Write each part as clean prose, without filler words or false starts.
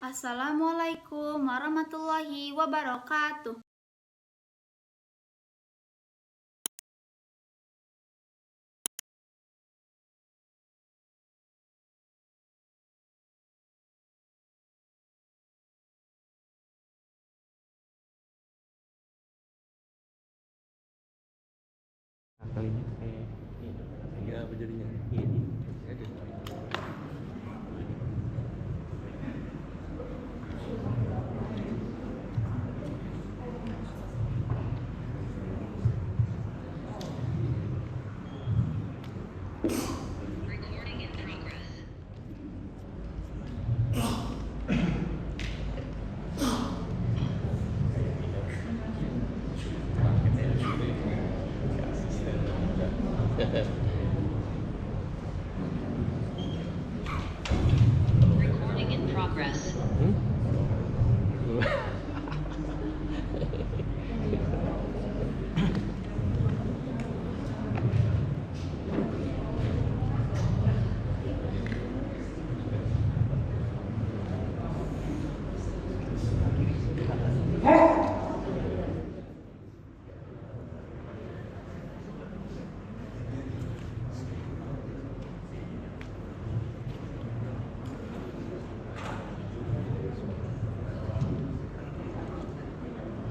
Assalamualaikum warahmatullahi wabarakatuh. Kalinya kayak ini apa jadinya ini ada. Recording in progress. Recording in progress.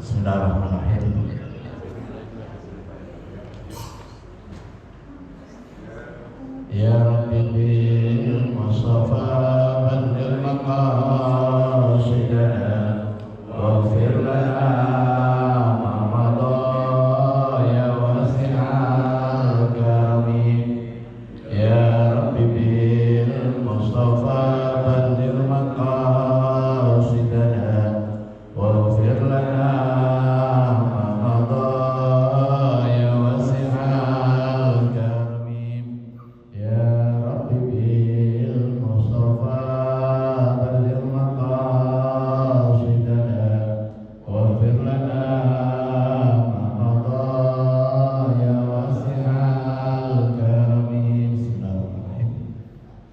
Bismillahirrahmanirrahim. Ya Rabbi bil Mustafa balligh maqasidana waghfir lana ma madha ya wasi'al karami. Ya Rabbi bil Mustafa balligh maqasidana waghfir lana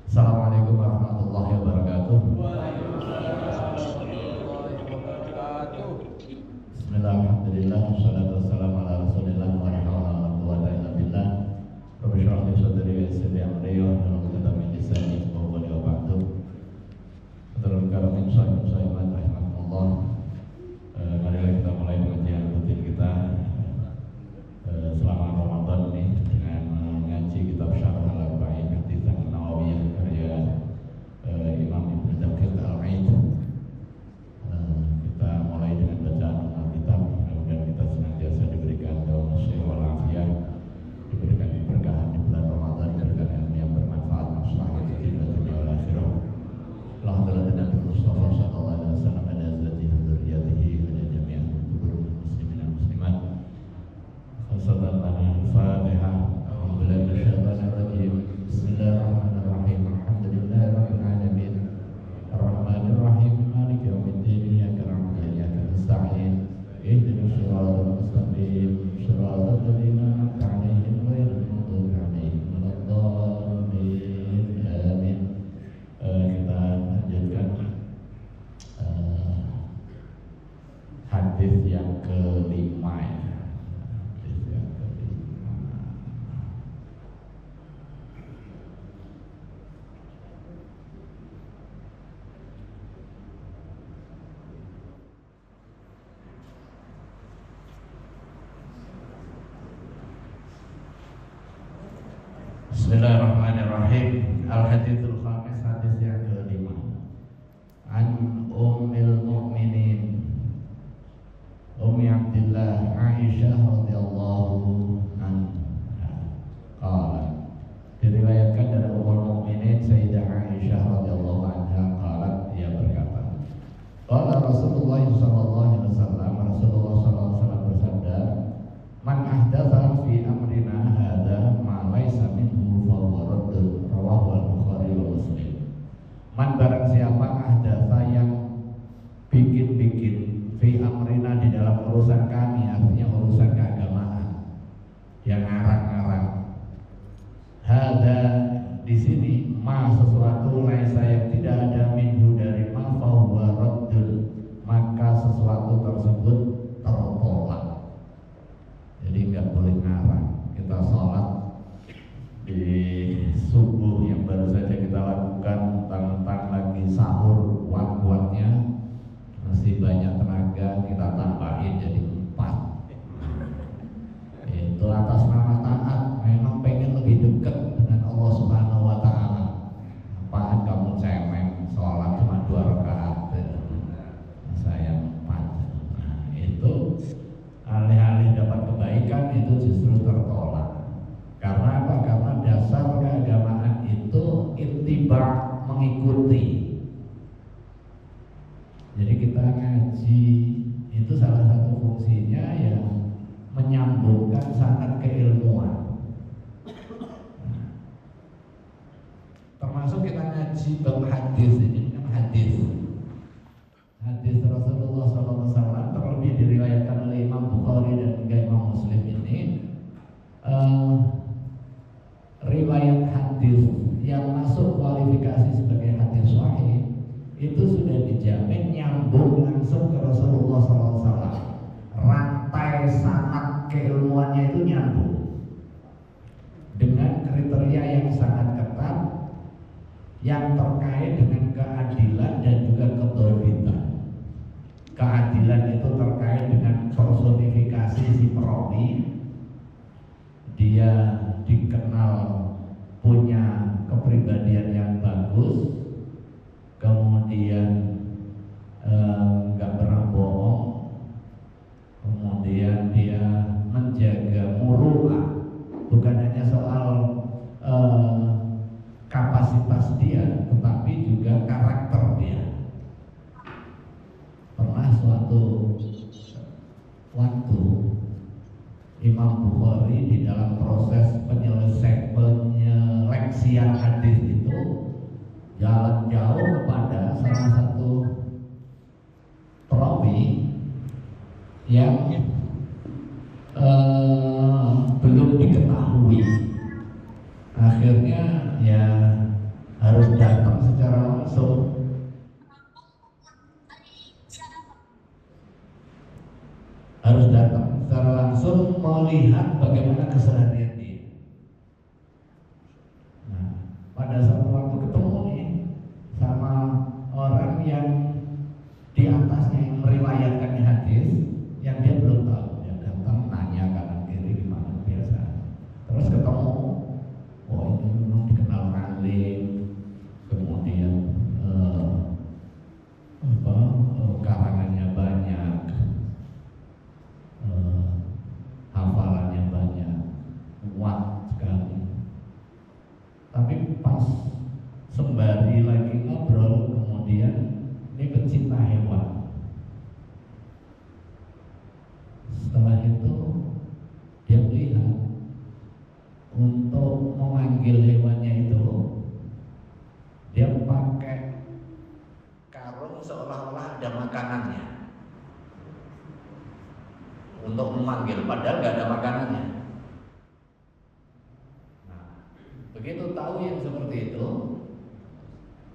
Assalamualaikum warahmatullahi wabarakatuh. Bismillahirrahmanirrahim. Wassalatu wassalamu ala Rasulillah wa la hawla wa la quwwata illa billah. Rabbi shrah li sadri wa yassir li amri wahlul 'uqdatam min lisani yafqahu qawli wa ba'du. Saudara karamin sahibat rahimakumullah. Marilah kita mulai pengajian rutin kita selama Ramadan ini dengan mengaji kitab Syarh Al-Arba'in Hadits An-Nawawiyah karya Imam Ibnu Daqiq Al-Aid. Kita mulai dengan bacaan Alkitab. Mudah-mudahan kita senantiasa diberikan daun nasihat wal afiyah, diberikan keberkahan di bulan Ramadan, diberikan ilmu yang bermanfaat, maslahah di dunia wal akhirah. Alhamdulillah Nabi Mustafa sallallahu alaihi wasallam ala zatihi dzurriyyatihi wa jami'an qulubul muslimin wal muslimat. Al-Fatihah. Alhamdulillah minasyaitonir rajim. Bismillahirrahmanirrahim. Alhamdulillahirabbil alamin. Ar-Rahmanir Rahim. Maliki yaumiddin. Iyyaka na'budu wa iyyaka nasta'in. Ihdinas siratal mustaqim. Siratal ladzina an'amta 'alaihim ghairil maghdubi 'alaihim waladdallin. Amin. Kita lanjutkan hadis yang kelima ya. Hadis yang kelima. Bismillahirrahmanirrahim. Al-hadithul khamis, hadis yang kelima. An Ummil Mu'minin Ummi Abdillah Aisyah radhiyallahu anha qalat, diriwayatkan dari Ummul Mukminin Sayyidah Aisyah radhiyallahu anha qalat, dia berkata, qala Rasulullah sallallahu alaihi wasallam, Rasulullah sallallahu alaihi wasallam bersabda, man ahdatsa fi amrina hadza ma laisa minhu fa huwa raddun, rawahu al-Bukhari wa Muslim. Man barang siapa ahdatsa yang bikin-bikin fi amrina di dalam urusan kami, artinya urusan keagamaan, yang ngarang-ngarang. Hadza di sini ma sesuatu laisa yang tidak ada minhu dari ma fa huwa mengikuti. Jadi kita ngaji itu salah satu fungsinya ya menyambungkan sanad keilmuan. Termasuk kita ngaji bab hadis, ini kan hadis Rasulullah SAW, terlebih diriwayatkan oleh Imam Bukhari dan juga Imam Muslim ini. Riwayat hadis yang masuk kualifikasi sebagai hadis sahih itu sudah dijamin nyambung langsung ke Rasulullah SAW. Rantai sanad keilmuannya itu nyambung dengan kriteria yang sangat ketat yang terkait dengan keadilan dan juga kedorbitan. Keadilan itu terkait dengan personifikasi si perawi, dia dikenal punya kepribadian yang bagus, kemudian nggak pernah bohong, kemudian dia menjaga muruah, bukan hanya soal kapasitas dia, tetapi juga karakter dia. Pernah suatu waktu Imam Bukhari di dalam proses penyeleksian hadis itu jalan jauh kepada salah satu perawi yang belum diketahui. Akhirnya ya harus datang secara langsung. Harus datang secara langsung melihat bagaimana keseharian dia. Nah, pada satu waktu ketemu nih sama orang yang di atasnya yang meriwayatkan hadis yang dia belum tahu, dia datang nanya kanan kiri gimana biasa. Terus ketemu, oh ini memang dikenal alim, kemudian karangannya banyak, hafalannya banyak, kuat sekali. Tapi pas sembari lagi ngobrol, kemudian ini pecinta hewan. Setelah itu dia melihat untuk memanggil hewannya itu dia pakai karung seolah-olah ada makanannya untuk memanggil, padahal nggak ada makanannya. Nah, begitu tahu yang seperti itu,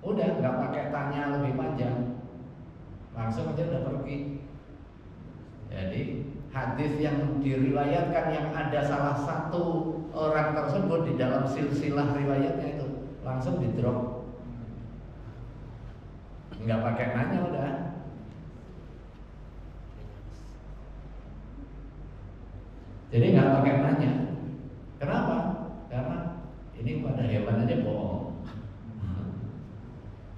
udah nggak pakai tanya lebih panjang, langsung aja udah pergi. Jadi hadis yang diriwayatkan yang ada salah satu orang tersebut di dalam silsilah riwayatnya itu langsung di drop, nggak pakai nanya udah. Jadi nggak pakai nanya. Kenapa? Karena ini pada hewan aja bohong.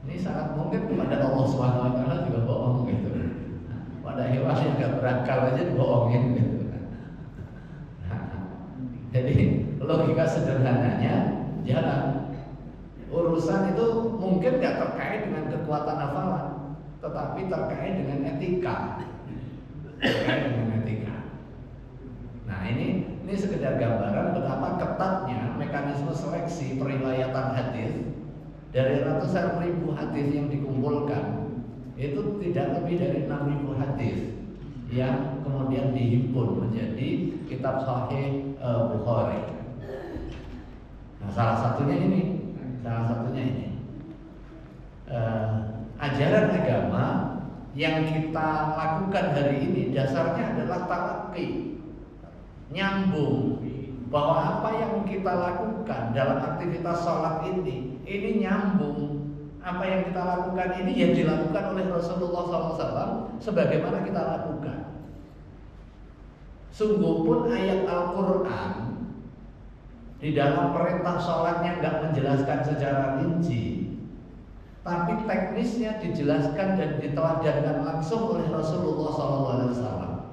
Ini sangat mungkin kepada Allah SWT juga bohong gitu. Pada hewan yang nggak berakal aja bohongin gitu. Jadi logika sederhananya jalan. Urusan itu mungkin nggak terkait dengan kekuatan hafalan, tetapi terkait dengan etika. Terkait dengan etika. Nah ini sekedar gambaran betapa ketatnya mekanisme seleksi periwayatan hadis. Dari ratusan ribu hadis yang dikumpulkan, itu tidak lebih dari 6.000 hadis yang kemudian dihimpun menjadi kitab Sahih Bukhari. Nah, salah satunya ini. Ajaran agama yang kita lakukan hari ini dasarnya adalah talaqi, nyambung, bahwa apa yang kita lakukan dalam aktivitas sholat ini nyambung. Apa yang kita lakukan ini yang dilakukan oleh Rasulullah SAW sebagaimana kita lakukan. Sungguh pun ayat Al-Quran di dalam perintah sholatnya nggak menjelaskan secara rinci, tapi teknisnya dijelaskan dan diteladankan langsung oleh Rasulullah SAW.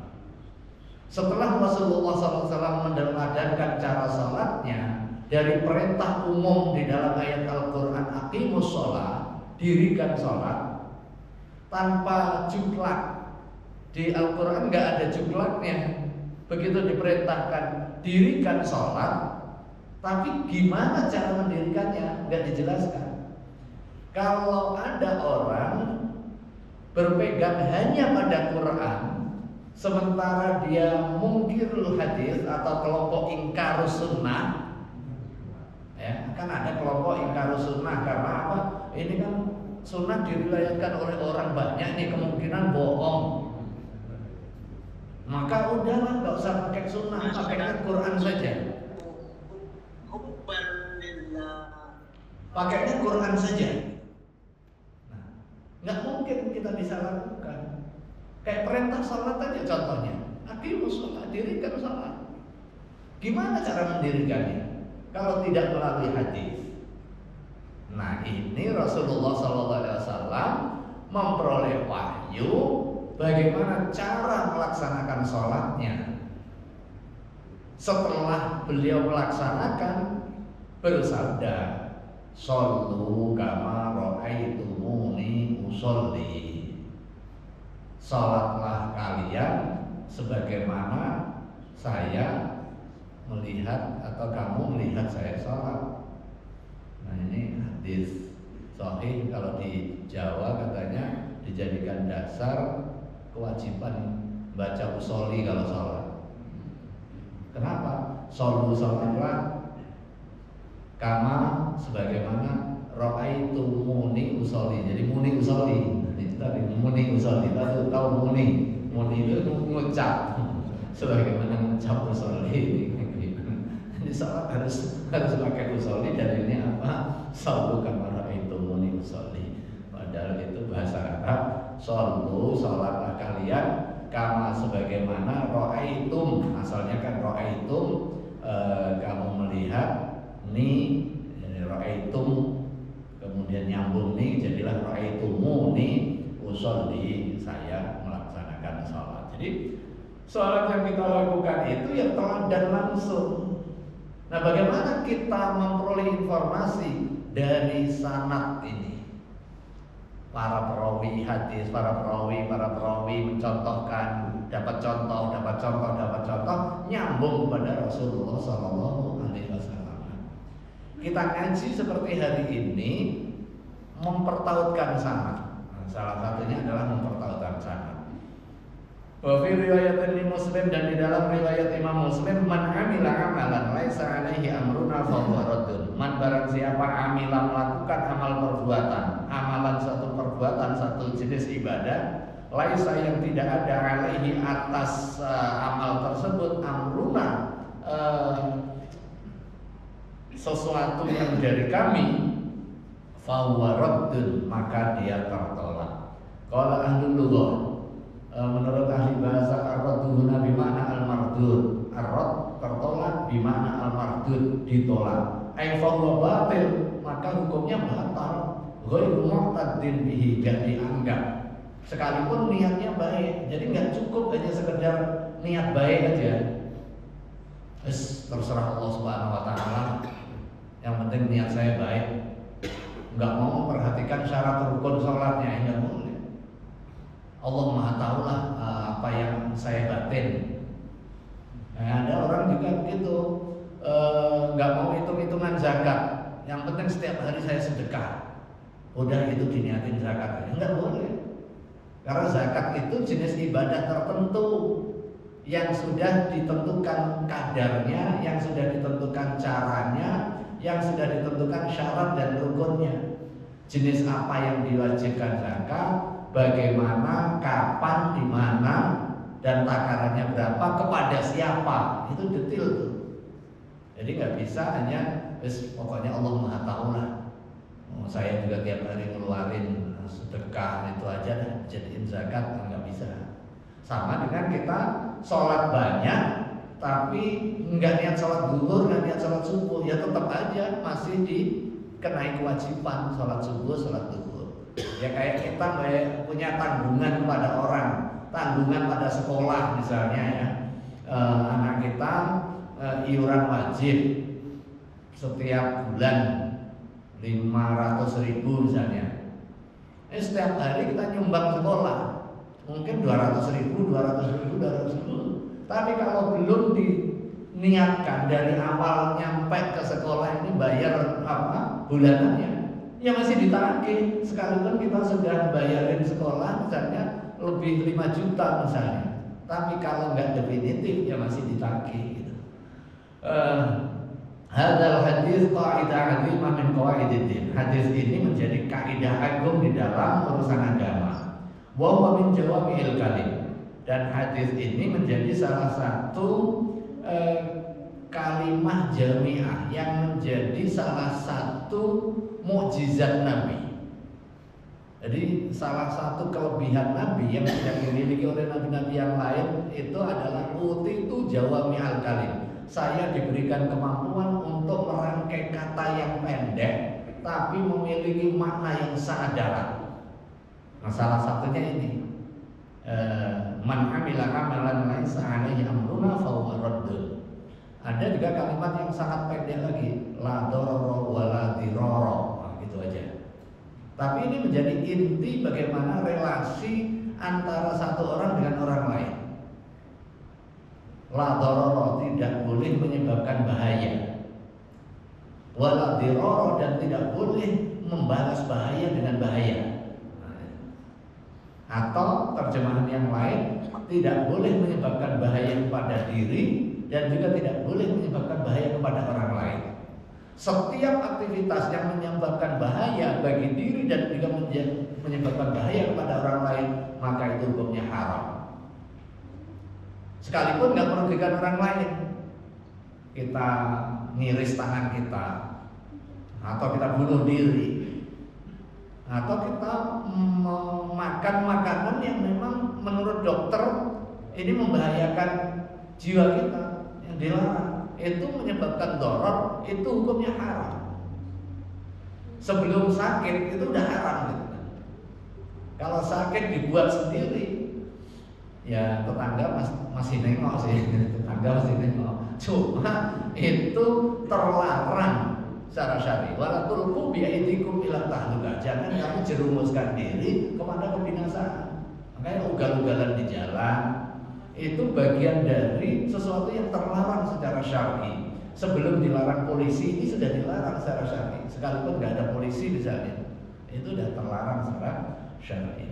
Setelah Rasulullah SAW meneladankan cara sholatnya dari perintah umum di dalam ayat Al-Quran, aqimus dirikan sholat tanpa juklak. Di Al-Quran nggak ada juklaknya. Begitu diperintahkan dirikan sholat, tapi gimana cara mendirikannya nggak dijelaskan. Kalau ada orang berpegang hanya pada Quran, sementara dia mungkirul hadis atau kelompok ingkarus sunnah, ya kan ada kelompok ingkarus sunnah karena apa? Ini kan sunnah diriwayatkan oleh orang banyak, nih kemungkinan bohong. Maka udahlah, nggak usah pakai sunnah, pakainya Quran saja. Pakainya Quran saja. Nah, nggak mungkin kita bisa lakukan. Kayak perintah sholat aja contohnya. Aqimus sholat, dirikan sholat. Gimana cara mendirikannya? Kalau tidak melalui hadis. Nah, ini Rasulullah SAW memperoleh wahyu bagaimana cara melaksanakan sholatnya. Setelah beliau melaksanakan, bersabda, "Shollu kama ra'aitumuni usolli." Sholatlah kalian sebagaimana saya melihat atau kamu melihat saya sholat. Nah, ini hadis sahih. Kalau di Jawa katanya dijadikan dasar kewajiban baca usolli kalau sholat. Kenapa? Shollu sholatlah kama sebagaimana ra'aitumuni usolli. Jadi muni usolli. Itu tadi muni usolli. Tahu muni? Muni itu ngucap. Sebagaimana ngucap usolli. Jadi sholat harus pakai usolli. Dan ini apa? Shollu kama ra'aitumuni usolli. Padahal itu bahasa Arab. Shollu, sholatlah kalian kama sebagaimana ra'aitum. Asalnya kan ra'aitum, kamu melihat ni, ra'aitum kemudian nyambung nih jadilah ra'aitumu nih usolli, saya melaksanakan sholat. Jadi sholat yang kita lakukan itu ya teladan langsung. Nah, bagaimana kita memperoleh informasi dari sanad ini? Para perawi hadis, para perawi mencontohkan, dapat contoh, nyambung kepada Rasulullah SAW. Kita ngaji seperti hari ini mempertautkan sanad. Nah, salah satunya adalah mempertautkan sanad. Wa fi riwayat Muslim, dan di dalam riwayat Imam Muslim, man amila amalan laisa alaihi amruna fa huwa raddun. Man barang siapa amila melakukan amal perbuatan, amalan satu perbuatan, satu jenis ibadah, laisa yang tidak ada alaihi atas amal tersebut amruna, sesuatu yang dari kami, fa huwa raddun, maka dia tertolak. Qala ahlul lughah, menurut ahli bahasa ar-raddu huna bimakna al-mardud. Ar-radd tertolak, bimakna al-mardud ditolak. Ai fa huwa batil, maka hukumnya batal. Ghairu mu'taddin bihi, gak dianggap. Sekalipun niatnya baik. Jadi nggak cukup hanya sekedar niat baik aja. Terserah Allah Subhanahu wa taala. Yang penting niat saya baik. Nggak mau memperhatikan syarat rukun sholatnya, enggak boleh. Allah Maha tahu lah apa yang saya batin. Nah, ada orang juga begitu, nggak mau hitung-hitungan zakat. Yang penting setiap hari saya sedekah. Udah itu diniatin zakatnya, nggak boleh. Karena zakat itu jenis ibadah tertentu yang sudah ditentukan kadarnya, yang sudah ditentukan caranya, yang sudah ditentukan syarat dan rukunnya. Jenis apa yang diwajibkan zakat, bagaimana, kapan, di mana, dan takarannya berapa, kepada siapa, itu detail tuh. Jadi nggak bisa hanya pokoknya Allah Maha tahu lah. Saya juga tiap hari ngeluarin sedekah itu aja dah, jadiin zakat, nggak bisa. Sama dengan kita sholat banyak tapi nggak niat sholat zuhur, nggak niat sholat subuh, ya tetap aja masih dikenai kewajiban sholat subuh, sholat zuhur. Ya kayak kita punya tanggungan kepada orang, tanggungan pada sekolah misalnya ya, anak kita iuran wajib setiap bulan 500.000 misalnya. Setiap hari kita nyumbang sekolah, mungkin 200.000, 200.000, 200.000. Tapi kalau belum diniatkan dari awal nyampe ke sekolah ini bayar bulanannya, ya masih ditagih. Sekalipun kita sudah bayarin sekolah misalnya lebih 5 juta misalnya, tapi kalau nggak definitif ya masih ditagih gitu. Hadal hadis qaidah azimah min qawaidid. Hadis ini menjadi kaidah agung di dalam urusan agama. Wa huwa min jawami'il kalim. Dan hadis ini menjadi salah satu kalimah jami'ah yang menjadi salah satu mukjizat Nabi. Jadi salah satu kelebihan Nabi yang tidak dimiliki oleh nabi-nabi yang lain itu adalah utitu jawami'al kalim. Saya diberikan kemampuan untuk merangkai kata yang pendek tapi memiliki makna yang sangat dalam. Nah, salah satunya ini man amila amalan laisa alaihi amruna fa huwa raddun. Ada juga kalimat yang sangat pendek lagi, la darara wa la dirara. Nah, gitu aja. Tapi ini menjadi inti bagaimana relasi antara satu orang dengan orang lain. La darara, tidak boleh menyebabkan bahaya. Wala dirara, dan tidak boleh membalas bahaya dengan bahaya. Atau terjemahan yang lain, tidak boleh menyebabkan bahaya kepada diri dan juga tidak boleh menyebabkan bahaya kepada orang lain. Setiap aktivitas yang menyebabkan bahaya bagi diri dan juga menyebabkan bahaya kepada orang lain, maka itu hukumnya haram. Sekalipun nggak merugikan orang lain, kita ngiris tangan kita, atau kita bunuh diri, atau kita makan makanan yang memang menurut dokter ini membahayakan jiwa kita, yang dilarang, itu menyebabkan doror, itu hukumnya haram. Sebelum sakit itu udah haram gitu. Kalau sakit dibuat sendiri, ya tetangga masih nengok sih, tetangga masih nengok. Cuma itu terlarang secara syar'i. Wala tulqu bi'aidikum ila tahlukah. Jangan kamu jerumuskan diri kepada kebinasaan. Makanya ugal-ugalan di jalan itu bagian dari sesuatu yang terlarang secara syar'i. Sebelum dilarang polisi, ini sudah dilarang secara syar'i. Sekalipun nggak ada polisi misalnya, itu sudah terlarang secara syar'i.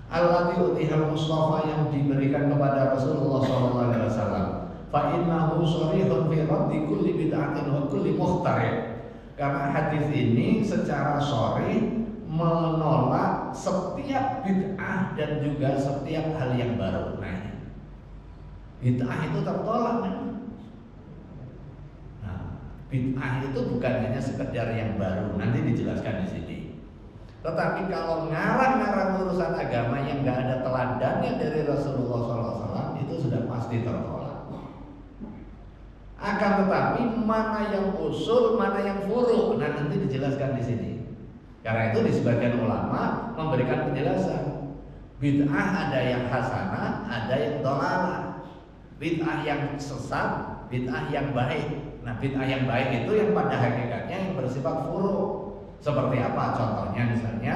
Allati utihal Mustafa, yang diberikan kepada Rasulullah SAW. Fa innahu sharihun fi raddi kulli bid'atin wa kulli muhtari'. Karena hadis ini secara sharih menolak setiap bid'ah dan juga setiap hal yang baru. Nah, bid'ah itu tertolak. Nah, bid'ah itu bukan hanya sekedar yang baru, nanti dijelaskan di sini. Tetapi kalau ngarang-ngarang urusan agama yang nggak ada teladannya dari Rasulullah SAW, itu sudah pasti tertolak. Akan tetapi mana yang usul, mana yang furu', nah nanti dijelaskan di sini. Karena itu di sebagian ulama memberikan penjelasan. Bid'ah ada yang hasanah, ada yang dhalalah. Bid'ah yang sesat, bid'ah yang baik. Nah, bid'ah yang baik itu yang pada hakikatnya yang bersifat furu'. Seperti apa contohnya? Misalnya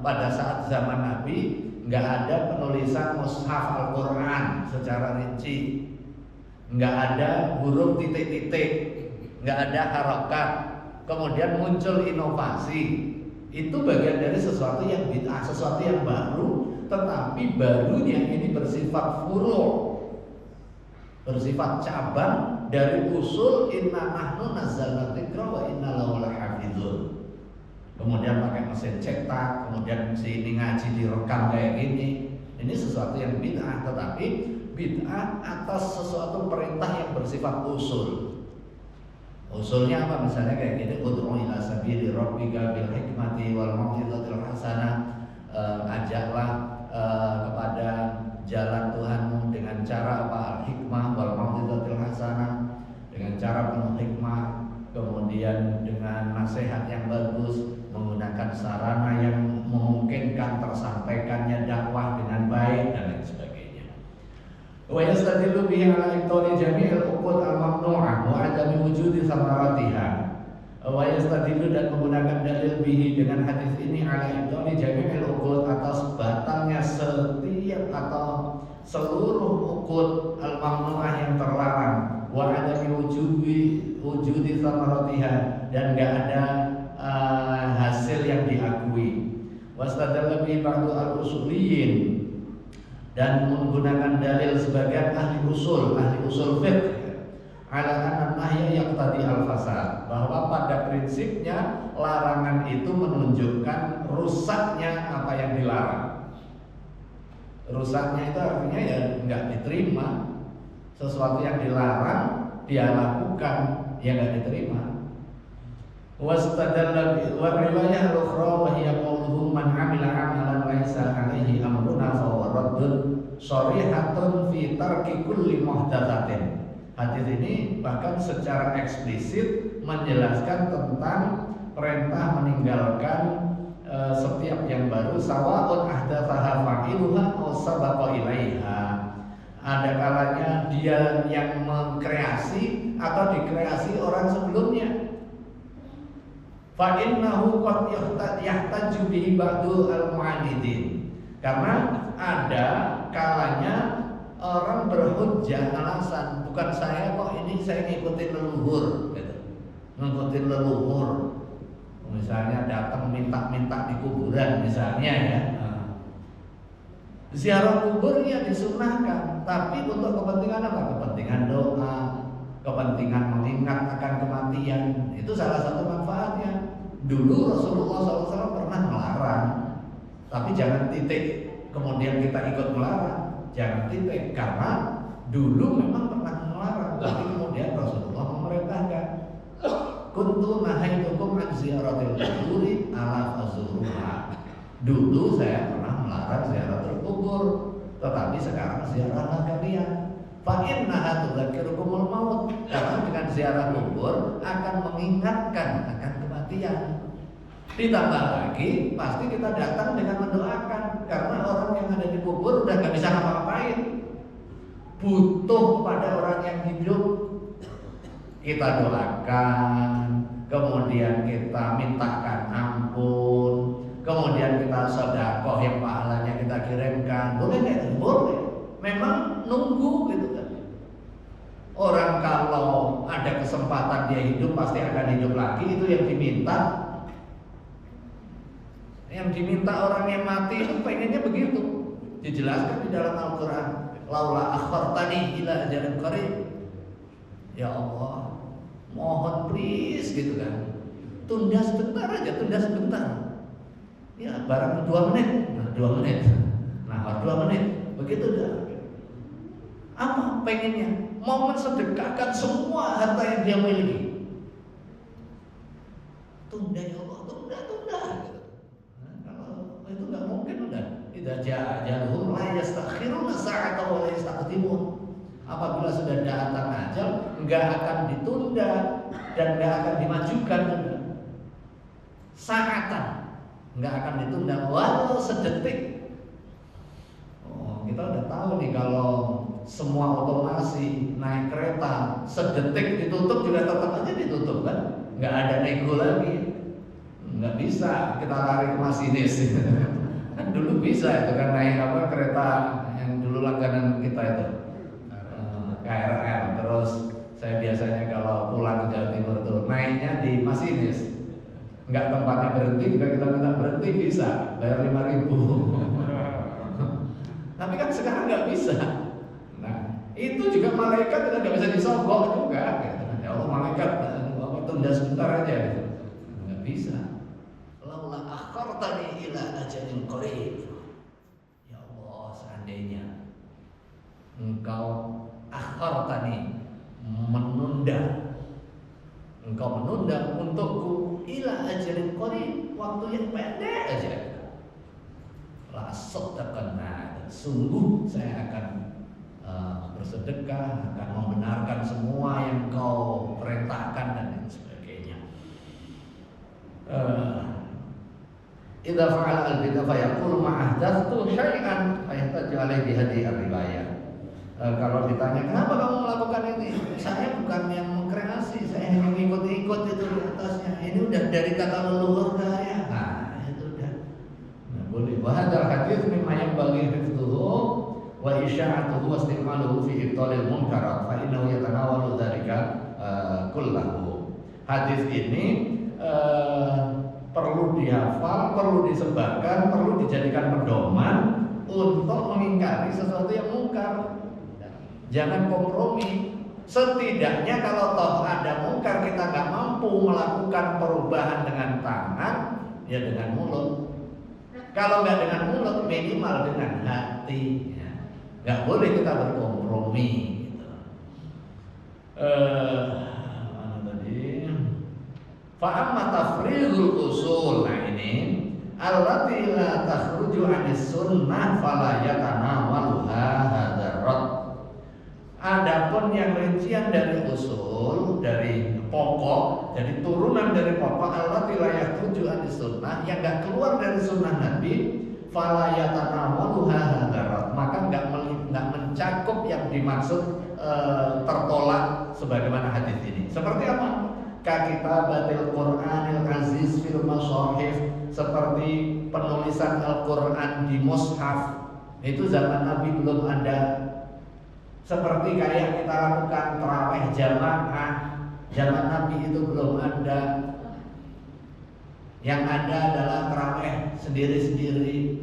pada saat zaman Nabi nggak ada penulisan mushaf Al-Quran secara rinci, nggak ada huruf titik-titik, nggak ada harokat. Kemudian muncul inovasi, itu bagian dari sesuatu yang bid'ah, sesuatu yang baru, tetapi barunya ini bersifat furu', bersifat cabang dari usul inna nahnu nazzalna dzikra wa inna lahu lahafizun. Kemudian pakai mesin cetak, kemudian sini ngaji direkam kayak gini. Ini sesuatu yang bid'ah, tetapi bid'ah atas sesuatu perintah yang bersifat usul. Usulnya apa? Misalnya kayak gini, ud'u ila sabili rabbika bil hikmati wal mau'izatil hasanah. Ajaklah kepada jalan Tuhanmu dengan cara apa? Al-hikmah wal mau'izatil hasanah, dengan cara penuh hikmah, kemudian dengan nasihat yang bagus, menggunakan sarana yang memungkinkan tersampaikannya dakwah dengan baik dan lain sebagainya. Wa yastadillu bihi ala ibtali jami'il uqud al-mamnu'ah wa adami wujudi samaratiha. Wa yastadillu dan menggunakan dalil bihi dengan hadis ini ala ibtali jami'il uqud atas batalnya setiap atau seluruh uqud al-mamnu'ah yang terlarang, wa adami wujudi thamaratiha dan enggak ada hasil yang diakui. Wastadalla bi ba'du al-usuliyyin dan menggunakan dalil sebagian ahli usul fiqh ala anna nahya yaqtadi al-fasad, bahwa pada prinsipnya larangan itu menunjukkan rusaknya apa yang dilarang. Rusaknya itu artinya ya enggak diterima. Sesuatu yang dilarang dia lakukan ya enggak diterima. Wastadalla wa riwayah al-ukhra wa hiya qawluhum man 'amila 'amalan laisa 'alaihi amruna fa huwa raddun sharihatun fi tarki kulli muhdatsatin. Hadis ini bahkan secara eksplisit menjelaskan tentang perintah meninggalkan setiap yang baru, sawa'un ahdatsaha fa'iluha aw sabaqa ilaiha. Ada kalanya dia yang mengkreasi atau dikreasi orang sebelumnya. Fa innahu qad yahtaju bihi ba'du al-mu'anidin. Karena ada kalanya orang berhujjah alasan, bukan saya kok, ini saya ngikutin leluhur gitu. Ngikutin leluhur. Misalnya datang minta-minta di kuburan misalnya ya. Ziarah kubur ya disunahkan, tapi untuk kepentingan apa? Kepentingan doa, kepentingan mengingat akan kematian. Itu salah satu manfaatnya. Dulu Rasulullah SAW pernah melarang, tapi jangan titik kemudian kita ikut melarang. Jangan titik, karena dulu memang pernah melarang, tapi kemudian Rasulullah memerintahkan. Kuntu nahaitukum an ziyaratil quburi ala fazuruha. Dulu saya pernah melarang ziaratul kubur, tetapi sekarang ziarahlah kalian. Fa innaha tudzakirukumul maut. Karena dengan ziarah kubur akan mengingatkan akan kematian. Ditambah lagi pasti kita datang dengan mendoakan, karena orang yang ada di kubur udah gak bisa ngapa-ngapain, butuh kepada orang yang hidup. Kita doakan, kemudian kita mintakan ampun, kemudian kita sedekah yang pahalanya kita kirimkan. Boleh nggak? Boleh. Memang nunggu gitu kan. Orang kalau ada kesempatan dia hidup pasti akan hidup lagi, itu yang diminta. Yang diminta orang yang mati itu pengennya begitu. Dijelaskan di dalam Al-Quran. Laula akhartani ila ajalin qarib. Ya Allah, mohon please gitu kan. Tunda sebentar aja, tunda sebentar. Ya barang 2 menit. Nah 2 menit. Nah 2 menit. Begitu dah. Apa pengennya? Mau mensedekahkan semua harta yang dia miliki. Tunda ya Allah, tunda gitu. Nah, kalau itu nggak mungkin udah. Idza jaa ajaluhum la yastakhiruna sa'atan wa la yastaqdimun. Apabila sudah datang ajal, nggak akan ditunda dan nggak akan dimajukan juga. Sa'atan, nggak akan ditunda walau sedetik. Oh, kita udah tahu nih kalau semua otomasi naik kereta sedetik ditutup juga tetap aja ditutup kan, nggak ada nego lagi, nggak bisa kita lari ke masinis. Kan dulu bisa itu kan naik apa kereta yang dulu langganan kita itu KRL, terus saya biasanya kalau pulang ke Jawa Timur tuh naiknya di masinis, nggak tempatnya berhenti juga kita minta berhenti bisa bayar 5.000. Tapi kan sekarang nggak bisa. Itu juga malaikat juga nggak bisa disogok juga gitu. Ya Allah, malaikat tunda sebentar aja gitu. Nggak bisa. Laula akhartani ila ajalin qarib. Ya Allah, seandainya Engkau akhartani, Engkau menunda untukku ila ajalin qarib, waktu yang pendek aja. La saddaqana, sungguh saya akan bersedekah, akan membenarkan semua yang kau perintahkan dan lain sebagainya. Idza fa'ala al-bid'ah fa yaqulu ma ahdathtu syai'an fa yahtaju alaihi bi hadhihi ar-riwayah. Kalau ditanya kenapa kamu melakukan ini, saya bukan yang mengkreasi, saya hanya ngikut-ngikut itu di atasnya. Ini udah dari kata leluhur saya. Nah, itu udah. Nah, boleh. Wa hadzal hadits mimma yanbaghi hifdhuhu wa isya'atuhu wa istimaluhu fi ibtalil munkarat fa innahu yatanawalu dzalika kullahu. Hadis ini perlu dihafal, perlu disebarkan, perlu dijadikan pedoman untuk mengingkari sesuatu yang mungkar. Jangan kompromi. Setidaknya kalau toh ada mungkar kita nggak mampu melakukan perubahan dengan tangan, ya dengan mulut. Kalau nggak dengan mulut, minimal dengan hati. Ya. Nggak boleh kita berkompromi. Gitu. Mana tadi? Fa'amma tafrighul usul. Nah ini allati la takhruju 'anis sunnah fala yatanawaluha hadarat. Adapun yang rincian dari usul, dari pokok, jadi turunan dari pokok allati la yakhruju 'anis sunnah, yang enggak keluar dari sunnah Nabi, fala yatanawaluha hadarat. Maka enggak mencakup yang dimaksud tertolak sebagaimana hadis ini. Seperti apa? Kakitabatil Qur'anil Aziz fil Mashahif, seperti penulisan Al-Qur'an di mushaf. Itu zaman Nabi belum ada. Seperti kayak kita lakukan tarawih jamaah, zaman Nabi itu belum ada. Yang ada adalah tarawih sendiri-sendiri.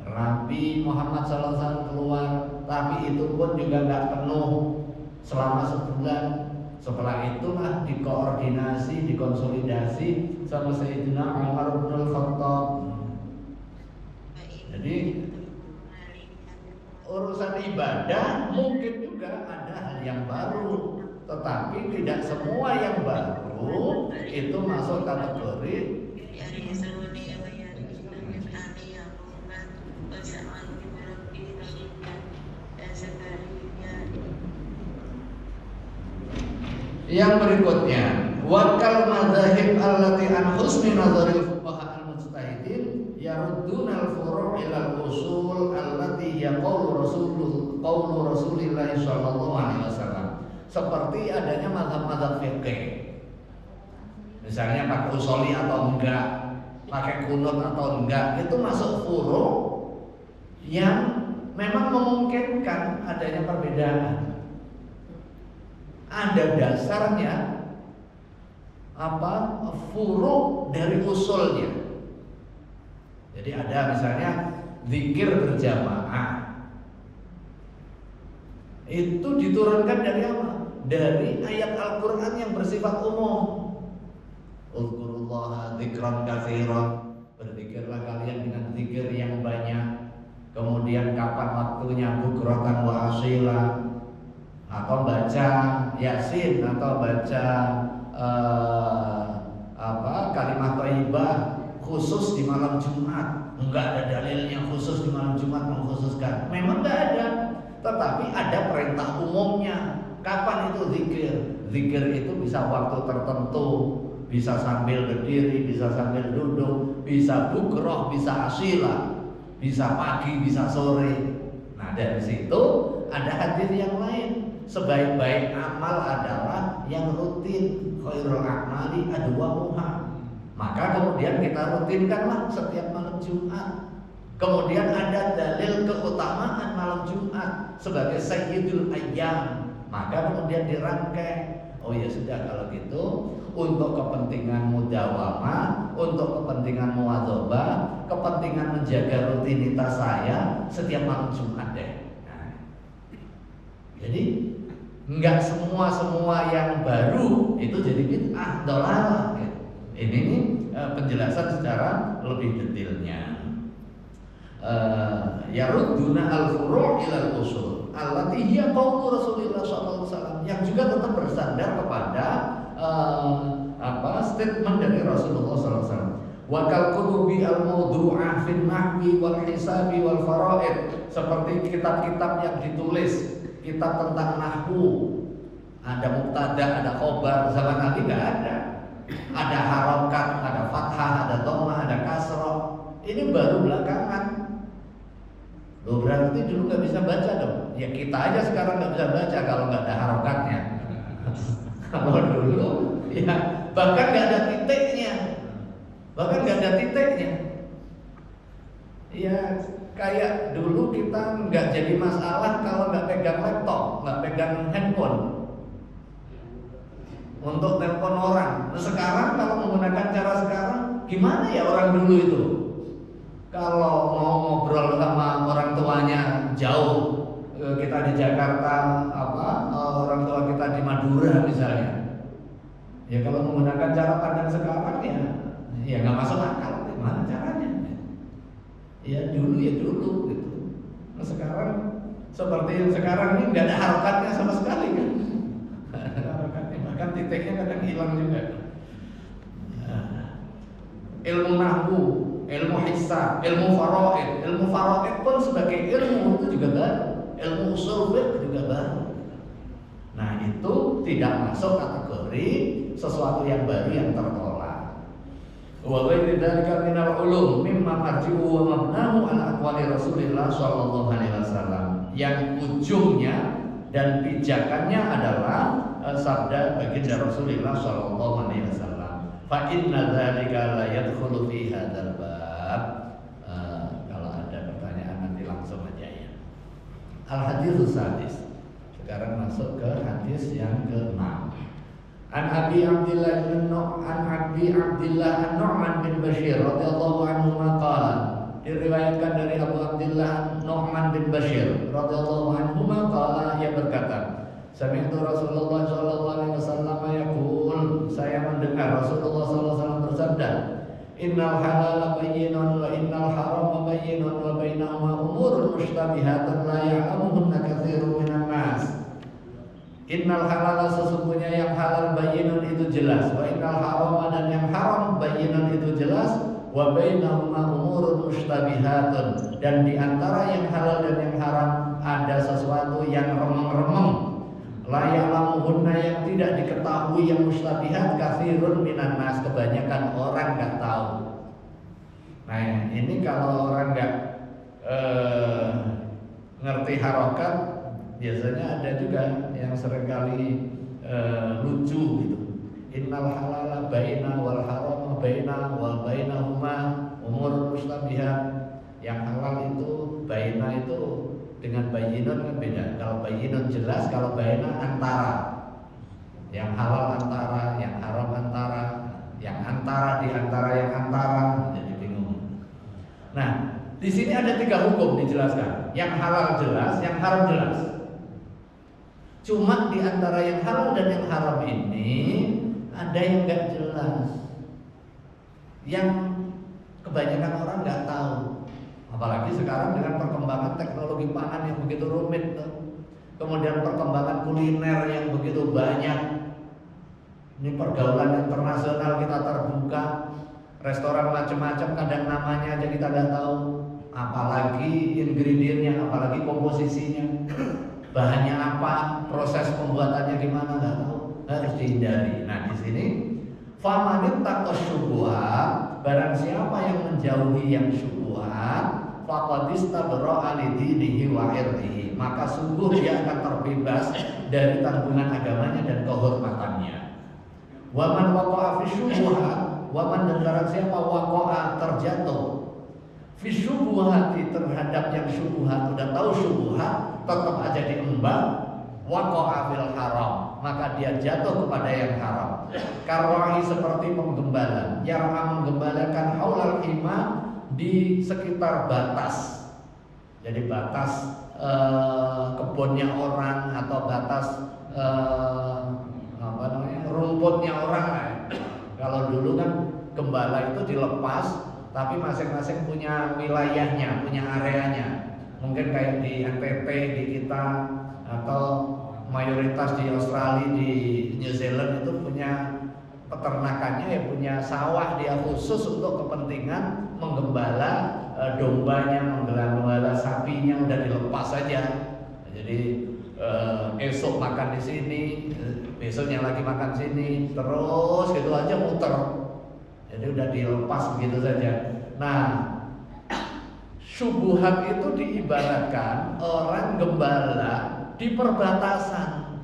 Nabi Muhammad SAW keluar, tapi itu pun juga nggak penuh selama sebulan. Setelah itulah dikoordinasi, dikonsolidasi sama Sayyidina Umar bin Al-Khattab. Jadi urusan ibadah mungkin juga ada hal yang baru, tetapi tidak semua yang baru itu masuk kategori yang berikutnya. Wakal madzahib allati an husni nazaril fuqaha al-mujtahidin yarudduna al-furu' ila al-usul allati hiya qaulu Rasulillah sallallahu alaihi wasallam. Seperti adanya mazhab-mazhab fikih. Misalnya pakai usoli atau enggak, pakai kunut atau enggak, itu masuk furu' yang memang memungkinkan adanya perbedaan. Ada dasarnya apa? Furu' dari usulnya. Jadi ada misalnya zikir berjamaah. Itu diturunkan dari apa? Dari ayat Al-Qur'an yang bersifat umum. Uzkurullaha dzikran katsiran. Berzikirlah kalian dengan zikir yang banyak. Kemudian kapan waktunya? Bukratan wa asila. Atau baca Yasin atau baca kalimat thayyibah khusus di malam Jumat. Enggak ada dalilnya khusus di malam Jumat mengkhususkan. Memang enggak ada, tetapi ada perintah umumnya. Kapan itu zikir? Zikir itu bisa waktu tertentu, bisa sambil berdiri, bisa sambil duduk, bisa bukroh, bisa asila, bisa pagi, bisa sore. Nah dari situ ada hadis yang lain. Sebaik-baik amal adalah yang rutin. Khairul a'mali adwamuha. Maka kemudian kita rutinkanlah setiap malam Jumat. Kemudian ada dalil keutamaan malam Jumat sebagai sayyidul ayyam. Maka kemudian dirangkai. Oh ya sudah kalau gitu, untuk kepentingan mudawamah, untuk kepentingan muwadzabah, kepentingan menjaga rutinitas saya setiap malam Jumat deh. Nah, jadi enggak semua yang baru itu jadi bid'ah, dhalalah. Ini penjelasan secara lebih detailnya. Yarudduna al-furu' ila al-usul allati hiya qaulu Rasulillah sallallahu alaihi wasallam, yang juga tetap bersandar kepada statement dari Rasulullah sallallahu alaihi wasallam. Wa kal kutubi al-mawdu'ah fil nahwi wal hisabi wal faraid, seperti kitab-kitab yang ditulis, kitab tentang nahwu, ada mubtada, ada khobar. Zaman Nabi nggak ada. Ada harokat, ada fathah, ada dhammah, ada kasroh. Ini baru belakangan. Loh, berarti dulu nggak bisa baca dong? Ya kita aja sekarang nggak bisa baca kalau nggak ada harokatnya. Kalau dulu ya bahkan nggak ada titiknya, Ya kayak dulu kita nggak jadi masalah kalau nggak pegang laptop, nggak pegang handphone untuk telepon orang. Nah, sekarang kalau menggunakan cara sekarang, gimana ya orang dulu itu? Kalau mau ngobrol sama orang tuanya jauh, kita di Jakarta, orang tua kita di Madura misalnya. Ya kalau menggunakan cara pandang sekarang ya nggak masuk akal. Gimana caranya? Ya dulu gitu. Nah, sekarang seperti yang sekarang ini nggak ada harokatnya sama sekali kan? Bahkan titiknya kadang hilang juga. Ilmu nahwu, ilmu hisab, ilmu faraid pun sebagai ilmu itu juga baru. Ilmu usul fiqh juga baru. Nah itu tidak masuk kategori sesuatu yang baru yang tertolak. Wa ghairi dzalika minal ulum mimma marji'u wa mabnahu ala aqwali Rasulillah sallallahu alaihi wasallam. Yang ujungnya dan pijakannya adalah sabda baginda Rasulullah sallallahu alaihi wasallam. Fa inna dzalika la yadkhulu fi hadzal bab. Kalau ada pertanyaan nanti langsung aja ya. Al hadits sadis. Sekarang masuk ke hadis yang ke-6. An Abi Abdillah An-Nu'man bin Bashir radhiyallahu anhu qala, diriwayatkan dari Abu Abdillah Nu'man bin Bashir radhiyallahu anhu qala, ia berkata, sami'tu Rasulullah sallallahu alaihi wasallam yaqul, saya mendengar Rasulullah sallallahu alaihi wasallam bersabda, innal halala bayyinun wa innal harama bayyinun wa bainahuma umurun mushtabihatun la ya'lamuhunna katsirun minan nas. Innal halala, sesungguhnya yang halal bayyinun itu jelas, wa innal harama, dan yang haram bayyinun itu jelas, wa bainahuma umurun mushtabihatun, dan di antara yang halal dan yang haram ada sesuatu yang remeng-remeng, la ya'lamuhunna, yang tidak diketahui, yang mushtabihat katsirun minan nas, kebanyakan orang enggak tahu. Nah, ini kalau orang enggak ngerti harokat, biasanya ada juga yang seringkali lucu gitu. Innal halala baina wal harama baina wa bainahuma umur mustabihat. Yang halal itu baina itu dengan bayyinun kan beda. Kalau bayyinun jelas, kalau baina antara. Yang halal antara, yang haram antara, yang antara di antara yang antara, jadi bingung. Nah, di sini ada 3 hukum dijelaskan. Yang halal jelas, yang haram jelas. Cuma di antara yang halal dan yang haram ini ada yang nggak jelas, yang kebanyakan orang nggak tahu. Apalagi sekarang dengan perkembangan teknologi pangan yang begitu rumit, kemudian perkembangan kuliner yang begitu banyak. Ini pergaulan internasional kita terbuka, restoran macam-macam, kadang namanya aja kita nggak tahu, apalagi ingredientnya, apalagi komposisinya. Bahannya apa, proses pembuatannya gimana nggak tahu, harus dihindari. Nah di sini, famanit takos syubhat, barang siapa yang menjauhi yang syubhat, faqad istabra'a lidinihi wa irdihi, maka sungguh dia akan terbebas dari tanggungan agamanya dan kehormatannya. Waman waqa'a fi syubhat, waman, dan barang siapa waqa'a, terjatuh fi syubhati, terhadap yang syubhat, udah tahu syubhat tetap aja diemban, waqa'a fil haram, maka dia jatuh kepada yang haram. Karwahi, seperti penggembala, yar'a, menggembalakan haulal hima, di sekitar batas. Jadi batas kebunnya orang atau batas rumputnya orang. Kalau dulu kan gembala itu dilepas, tapi masing-masing punya wilayahnya, punya areanya. Mungkin kayak di NTT di kita, atau mayoritas di Australia, di New Zealand itu punya peternakannya, ya punya sawah dia khusus untuk kepentingan menggembala dombanya, menggembala sapinya, udah dilepas saja. Jadi esok makan di sini, besoknya lagi makan sini, terus gitu aja muter. Jadi udah dilepas begitu saja. Nah, syubhat itu diibaratkan orang gembala di perbatasan.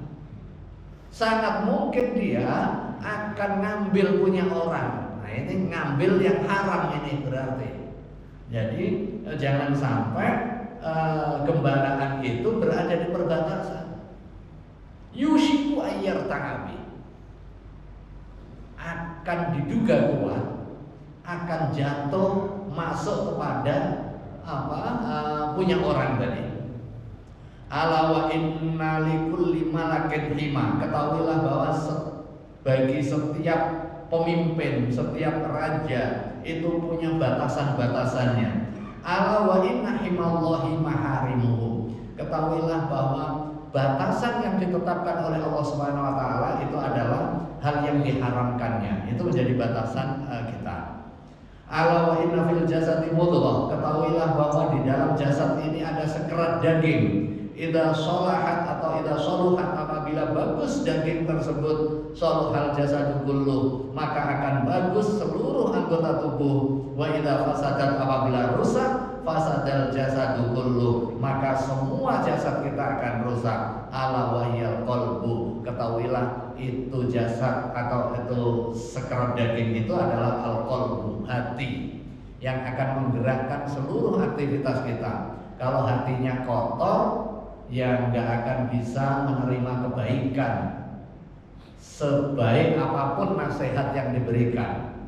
sangat mungkin dia akan ngambil punya orang. Nah, ini ngambil yang haram ini berarti. Jadi jangan sampai gembalaan itu berada di perbatasan. Yushiku ayyar ta'abi, akan diduga kuat akan jatuh masuk kepada punya orang tadi. Ala wa inna likulli malakin hima, ketahuilah bahwa bagi setiap pemimpin, setiap raja itu punya batasan-batasannya. Ala wa inna himallahi maharimuhu, ketahuilah bahwa batasan yang ditetapkan oleh Allah Subhanahu wa taala itu adalah hal yang diharamkannya. Itu menjadi batasan kita. Ala wa inna fil jasadi mudghah, ketahuilah bahwa di dalam jasad ini ada sekerat daging. Idza sholahat atau idza sholuhat, apabila bagus daging tersebut, sholuhal jasadu kulluh, maka akan bagus seluruh anggota tubuh. Wa idza fasadat, apabila rusak, fasadal jasadu kulluh, maka semua jasad kita akan rusak. Ala wahyal qalbu, ketahuilah itu jasad atau itu sekerat daging itu adalah al-qalbu, hati, yang akan menggerakkan seluruh aktivitas kita. Kalau hatinya kotor, ya nggak akan bisa menerima kebaikan sebaik apapun nasihat yang diberikan.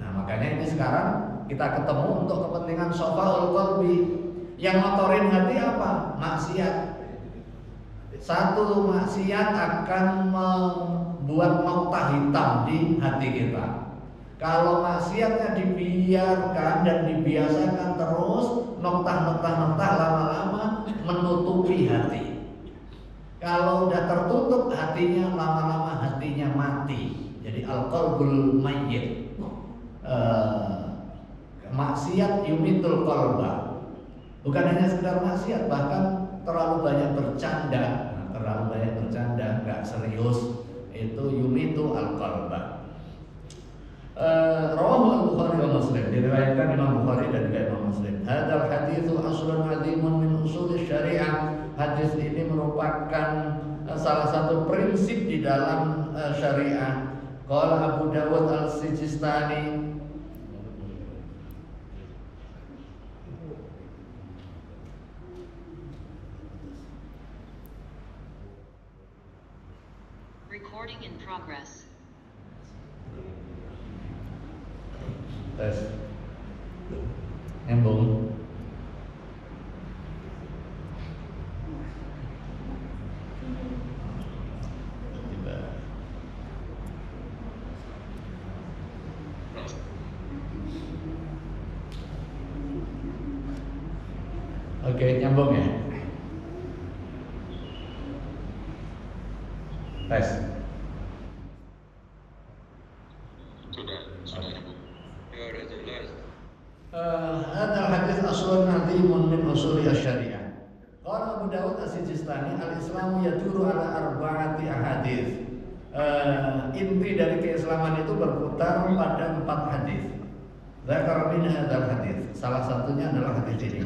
Nah, makanya ini sekarang kita ketemu untuk kepentingan sofaul qalbi. Yang motorin hati apa? Maksiat. Satu, maksiat akan membuat noktah hitam di hati kita. Kalau maksiatnya dibiarkan dan dibiasakan terus, noktah-noktah lama-lama menutupi hati. Kalau udah tertutup hatinya, lama-lama hatinya mati. Jadi al-qalbul mayyit. Maksiat yumitul qalba. Bukan hanya sekedar maksiat, bahkan terlalu banyak bercanda. Nggak serius, itu yumitu al-qalba. Rawahu al-Bukhari wa Muslim, diriwayatkan Imam Bukhari dan juga Imam Muslim. Hadzal haditsu aslun azimun min usul syariah. Hadis ini merupakan salah satu prinsip di dalam syariah. Qala Abu Dawud al-Sijistani, Recording in progress. tes nyambung. Oke, nyambung ya. Tes. Hadal hadis aslun azimun min usuli syariah. Qala Abu Dawud as-Sijistani, al-Islamu yaduru ala arba'ati ahadits. Inti dari keislaman itu berputar pada 4 hadis. Zakar min hadzal hadis. Salah satunya adalah hadis ini.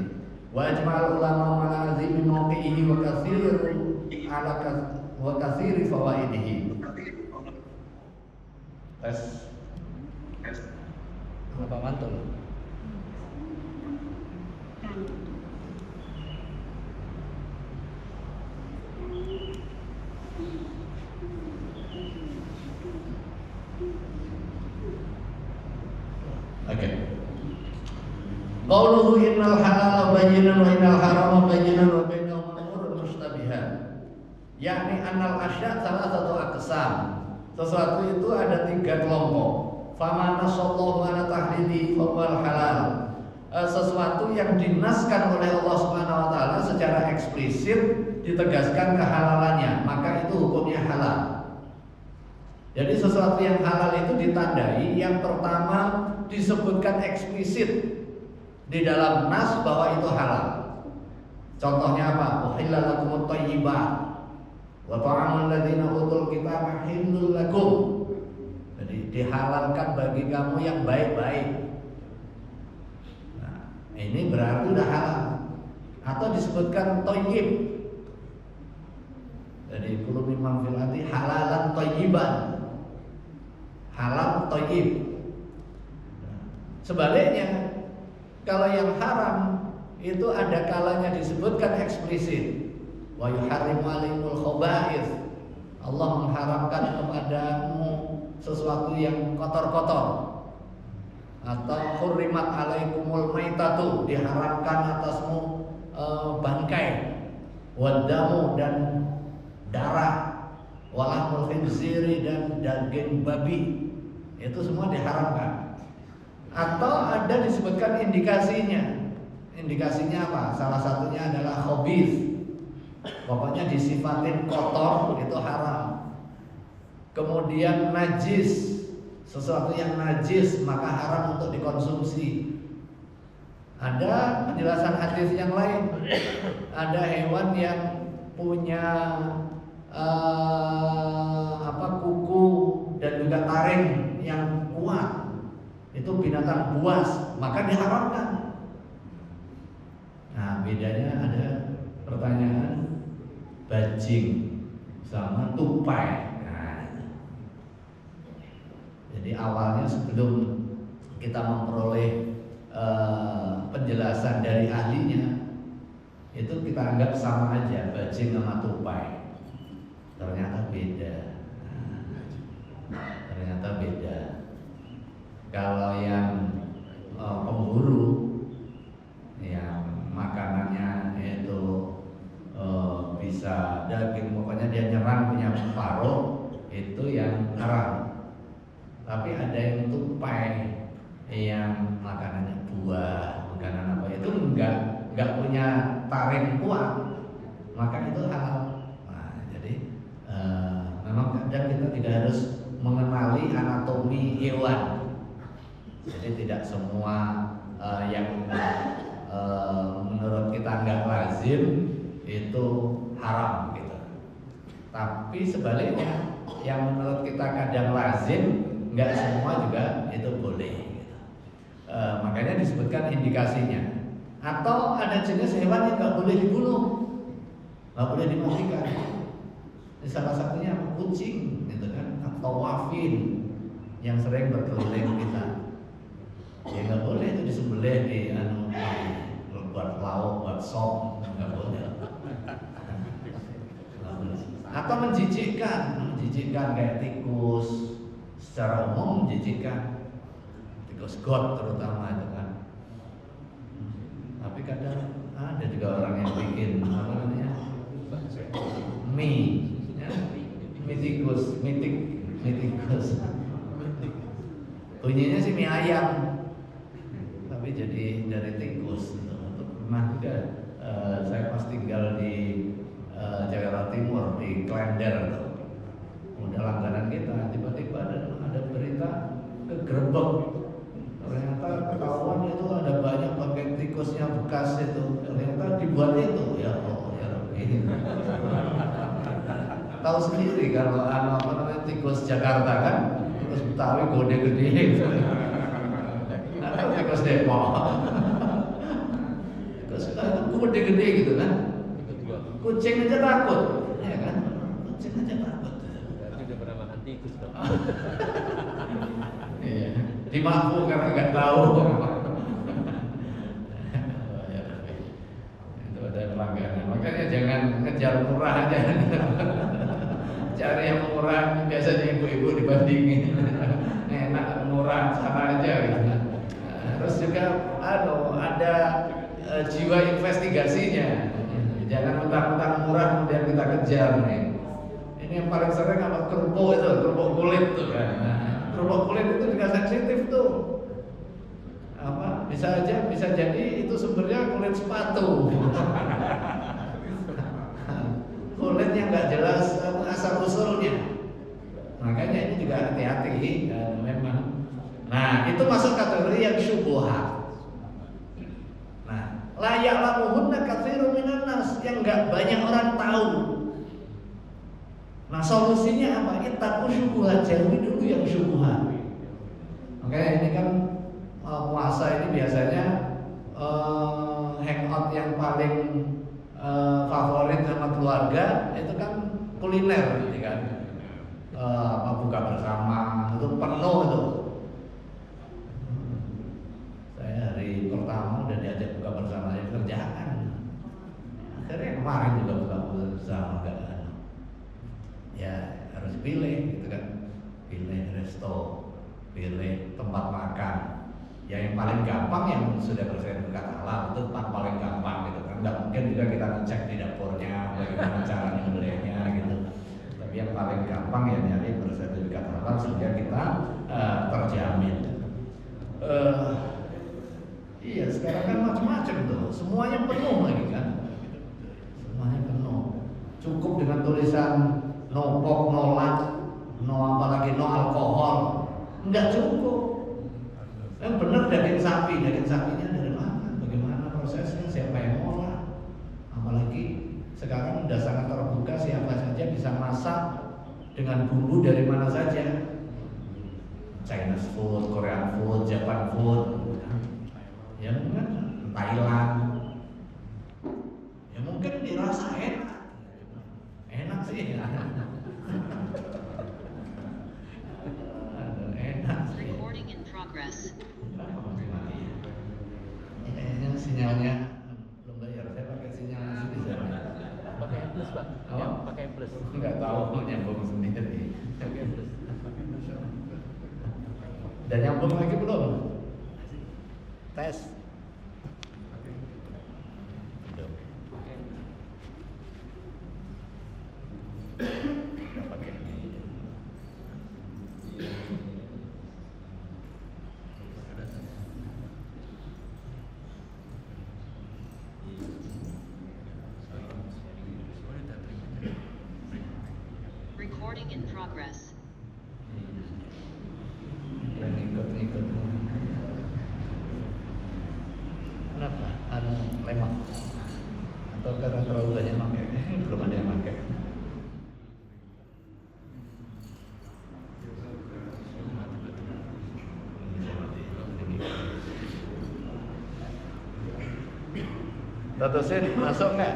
Wa ajma'al ulama ala azimi mawqi'ihi wa katsiri fawaidihi. Tes. Apa mantul? Oke. Qauluhu innal halala bayyinun wa innal harama bayyinun wa bainahuma umurun mushtabihat. Yakni annal asya' salah satu aqsam. Sesuatu itu ada 3 kelompok. Famana sallallahu ala tahlili fa huwal halal. Sesuatu yang dinaskan oleh Allah Subhanahu wa taala secara eksplisit ditegaskan kehalalannya, maka itu hukumnya halal. Jadi sesuatu yang halal itu ditandai yang pertama disebutkan eksplisit di dalam nas bahwa itu halal. Contohnya apa? Uhilla lakumut thayyibat wa ta'amul ladzina utul kitaba hillul lakum. Jadi dihalalkan bagi kamu yang baik-baik. Nah, ini berarti udah halal. Atau disebutkan thayyib. Jadi Jadi kulu mimman fil ardi halalan thayyiban. Halal thayyib. Sebaliknya, kalau yang haram itu ada kalanya disebutkan eksplisit. Wa yuharrimu alaihimul khaba'ith. Allah mengharamkan kepadamu sesuatu yang kotor-kotor. Atau hurrimat alaikumul maitatu, diharamkan atasmu bangkai, wadamu dan darah, walahmul khinziri dan daging babi. Itu semua diharamkan. Atau ada disebutkan indikasinya. Indikasinya apa? Salah satunya adalah khabith. Pokoknya disifatin kotor, itu haram. Kemudian najis, sesuatu yang najis maka haram untuk dikonsumsi. Ada penjelasan hadis yang lain. Ada hewan yang punya kuku dan juga taring yang kuat. Itu binatang buas, maka diharamkan. Nah, bedanya ada pertanyaan bajing sama tupai. Jadi awalnya sebelum kita memperoleh penjelasan dari ahlinya, itu kita anggap sama aja bajing sama tupai. Ternyata beda. Ternyata beda. Kalau yang pemburu, yang makanannya itu bisa daging, pokoknya dia nyerang punya paruh, itu yang haram. Tapi ada yang tupai yang makanannya buah, makanan apa itu enggak punya taring kuat, maka itu halal. Nah, jadi memang kadang kita tidak harus mengenali anatomi hewan. Jadi tidak semua yang menurut kita enggak lazim itu haram gitu. Tapi sebaliknya, yang menurut kita kadang lazim, enggak semua juga itu boleh gitu. Makanya disebutkan indikasinya. Atau ada jenis hewan yang enggak boleh dibunuh, enggak boleh dimatikan. Salah satunya kucing gitu kan, atau wafin yang sering berkeliling kita. Ya enggak boleh itu disembelih di buat lauk, buat sop, enggak boleh. Atau menjijikkan kayak tikus. Secara umum menjijikkan, tikus got terutama itu kan. Tapi kadang ada juga orang yang bikin apa namanya mie, ya? Mie tikus. Bunyinya sih mie ayam, tapi jadi dari tikus. Pernah juga saya pas tinggal di Jakarta Timur di Klender. Udah langganan kita, tiba-tiba ada berita kegerebek. Ternyata ketahuan itu ada banyak pakai tikusnya bekas itu. Ternyata dibuat itu, ya Allah ya Rabbi. Tahu sendiri kalau apa namanya tikus Jakarta kan, tikus Betawi gede-gede gitu. Atau tikus Depok. Tikus gede-gede gitu kan. Kucing aja takut, ya kan? Kucing aja takut. Udah pernah makan tikus dong. Iya, dimabuk karena nggak tahu. Itu ada langganan. Makanya jangan ngejar murah aja. Cari yang murah. Biasanya ibu-ibu dibandingin. Enak murah sana aja gitu. Terus juga ada jiwa investigasinya. Jangan mentang-mentang murah kemudian kita kejar nih. Ini yang paling sering apa? Kerupuk itu, kerupuk kulit tuh kan. Kerupuk kulit itu juga sensitif tuh. Apa? Bisa jadi itu sumbernya kulit sepatu. Kulit yang nggak jelas asal usulnya. Makanya ini juga hati-hati memang. Nah, itu masuk kategori yang syubhat. Nah, la ya'lamuhunna katsirun minan nas, yang enggak banyak orang tahu. Nah, solusinya apa? Ittaqu syubhat, jauhi dulu yang syubhat. Makanya ini kan puasa ini biasanya hangout yang paling favorit sama keluarga itu kan kuliner gitu kan. Buka bersama itu penuh itu. Saya hari pertama udah diajak buka bersama ya kerjaan. Akhirnya kemarin juga buka bersama kan. Ya harus pilih gitu kan. Pilih resto, pilih tempat makan. Ya yang paling gampang yang sudah bersertifikat halal itu paling gampang gitu kan. Nggak mungkin juga kita ngecek di dapurnya bagaimana cara nyembelihnya gitu. Tapi yang paling gampang ya nyari bersertifikat halal sehingga kita terjamin. Iya sekarang kan macam-macam tuh, semuanya penuh lagi kan. Semuanya penuh. Cukup dengan tulisan no pork, no lard, no apalagi no alkohol, nggak cukup. Yang benar daging sapinya dari mana? Bagaimana prosesnya? Siapa yang ngolah? Apalagi sekarang sudah sangat terbuka, siapa saja bisa masak dengan bumbu dari mana saja. Chinese food, Korean food, Japan food, ya mungkin Thailand. Ya mungkin dirasa enak sih. Enak sih. Recording in progress. Kayaknya sinyalnya belum bayar. Saya pakai sinyal di sana. Pakai plus Pak. Ya, pakai plus. Enggak tahu nyambung sendiri. Pakai plus. Dan nyambung lagi belum? Tes. Recording in progress. Ikut. Kenapa? Lemah. Atau karena terlalu banyak pakai? Belum ada yang pakai. Dr. Sin, masuk nggak?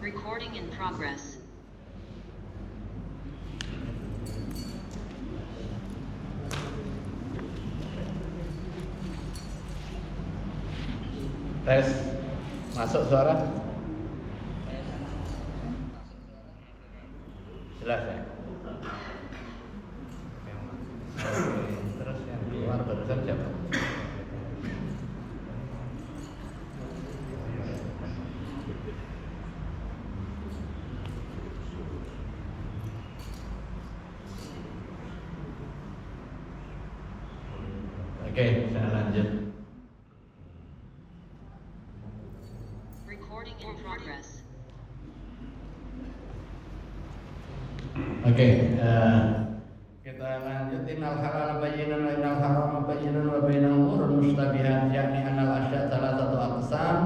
Recording in progress. Tes, masuk suara? Jelas ya? Terus yang keluar barusan siapa? Oke, saya lanjut. Recording in progress. Oke, kita lanjutin al-halal bayyinun wa innal harama bayyinun wa bainal umur mustabihat, yakni anal asya' salah satu aqsam.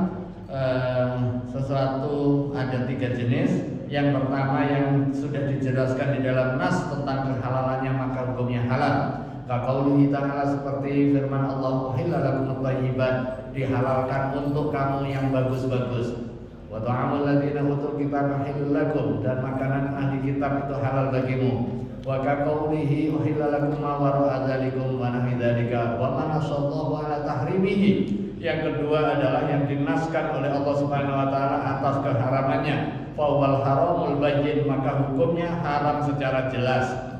Sesuatu ada 3 jenis. Yang pertama yang sudah dijelaskan di dalam nas tentang kehalalannya maka hukumnya halal. Kaqaulihi ta'ala seperti firman Allah, uhilla lakumut thayyibat, dihalalkan untuk kamu yang bagus-bagus. Wa ta'amul ladzina utul kitaba halal lakum, dan makanan ahli kitab itu halal bagimu. Wa kaqaulihi uhilla lakum ma wara'a dzalikum wa nahwi dzalika wa man asallahu ala tahrimihi. Yang kedua adalah yang dinaskan oleh Allah Subhanahu wa taala atas keharamannya. Fa wal haramul bayyin, maka hukumnya haram secara jelas.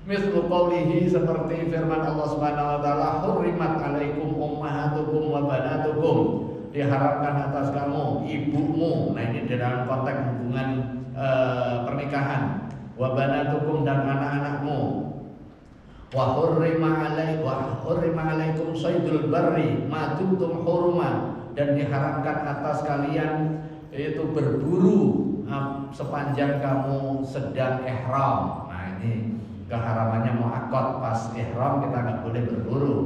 Mislu qawlihi, seperti firman Allah Subhanahu wa taala, hurrimat alaikum ummahatukum wa banatukum, diharapkan atas kamu ibumu. Nah ini dalam konteks hubungan pernikahan. Wa banatukum, dan anak-anakmu. Wa hurrima alaikum saydul barri ma dumtum huruma, dan diharamkan atas kalian yaitu berburu sepanjang kamu sedang ihram. Nah ini keharamannya muakkad, pas ihram kita nggak boleh berburu.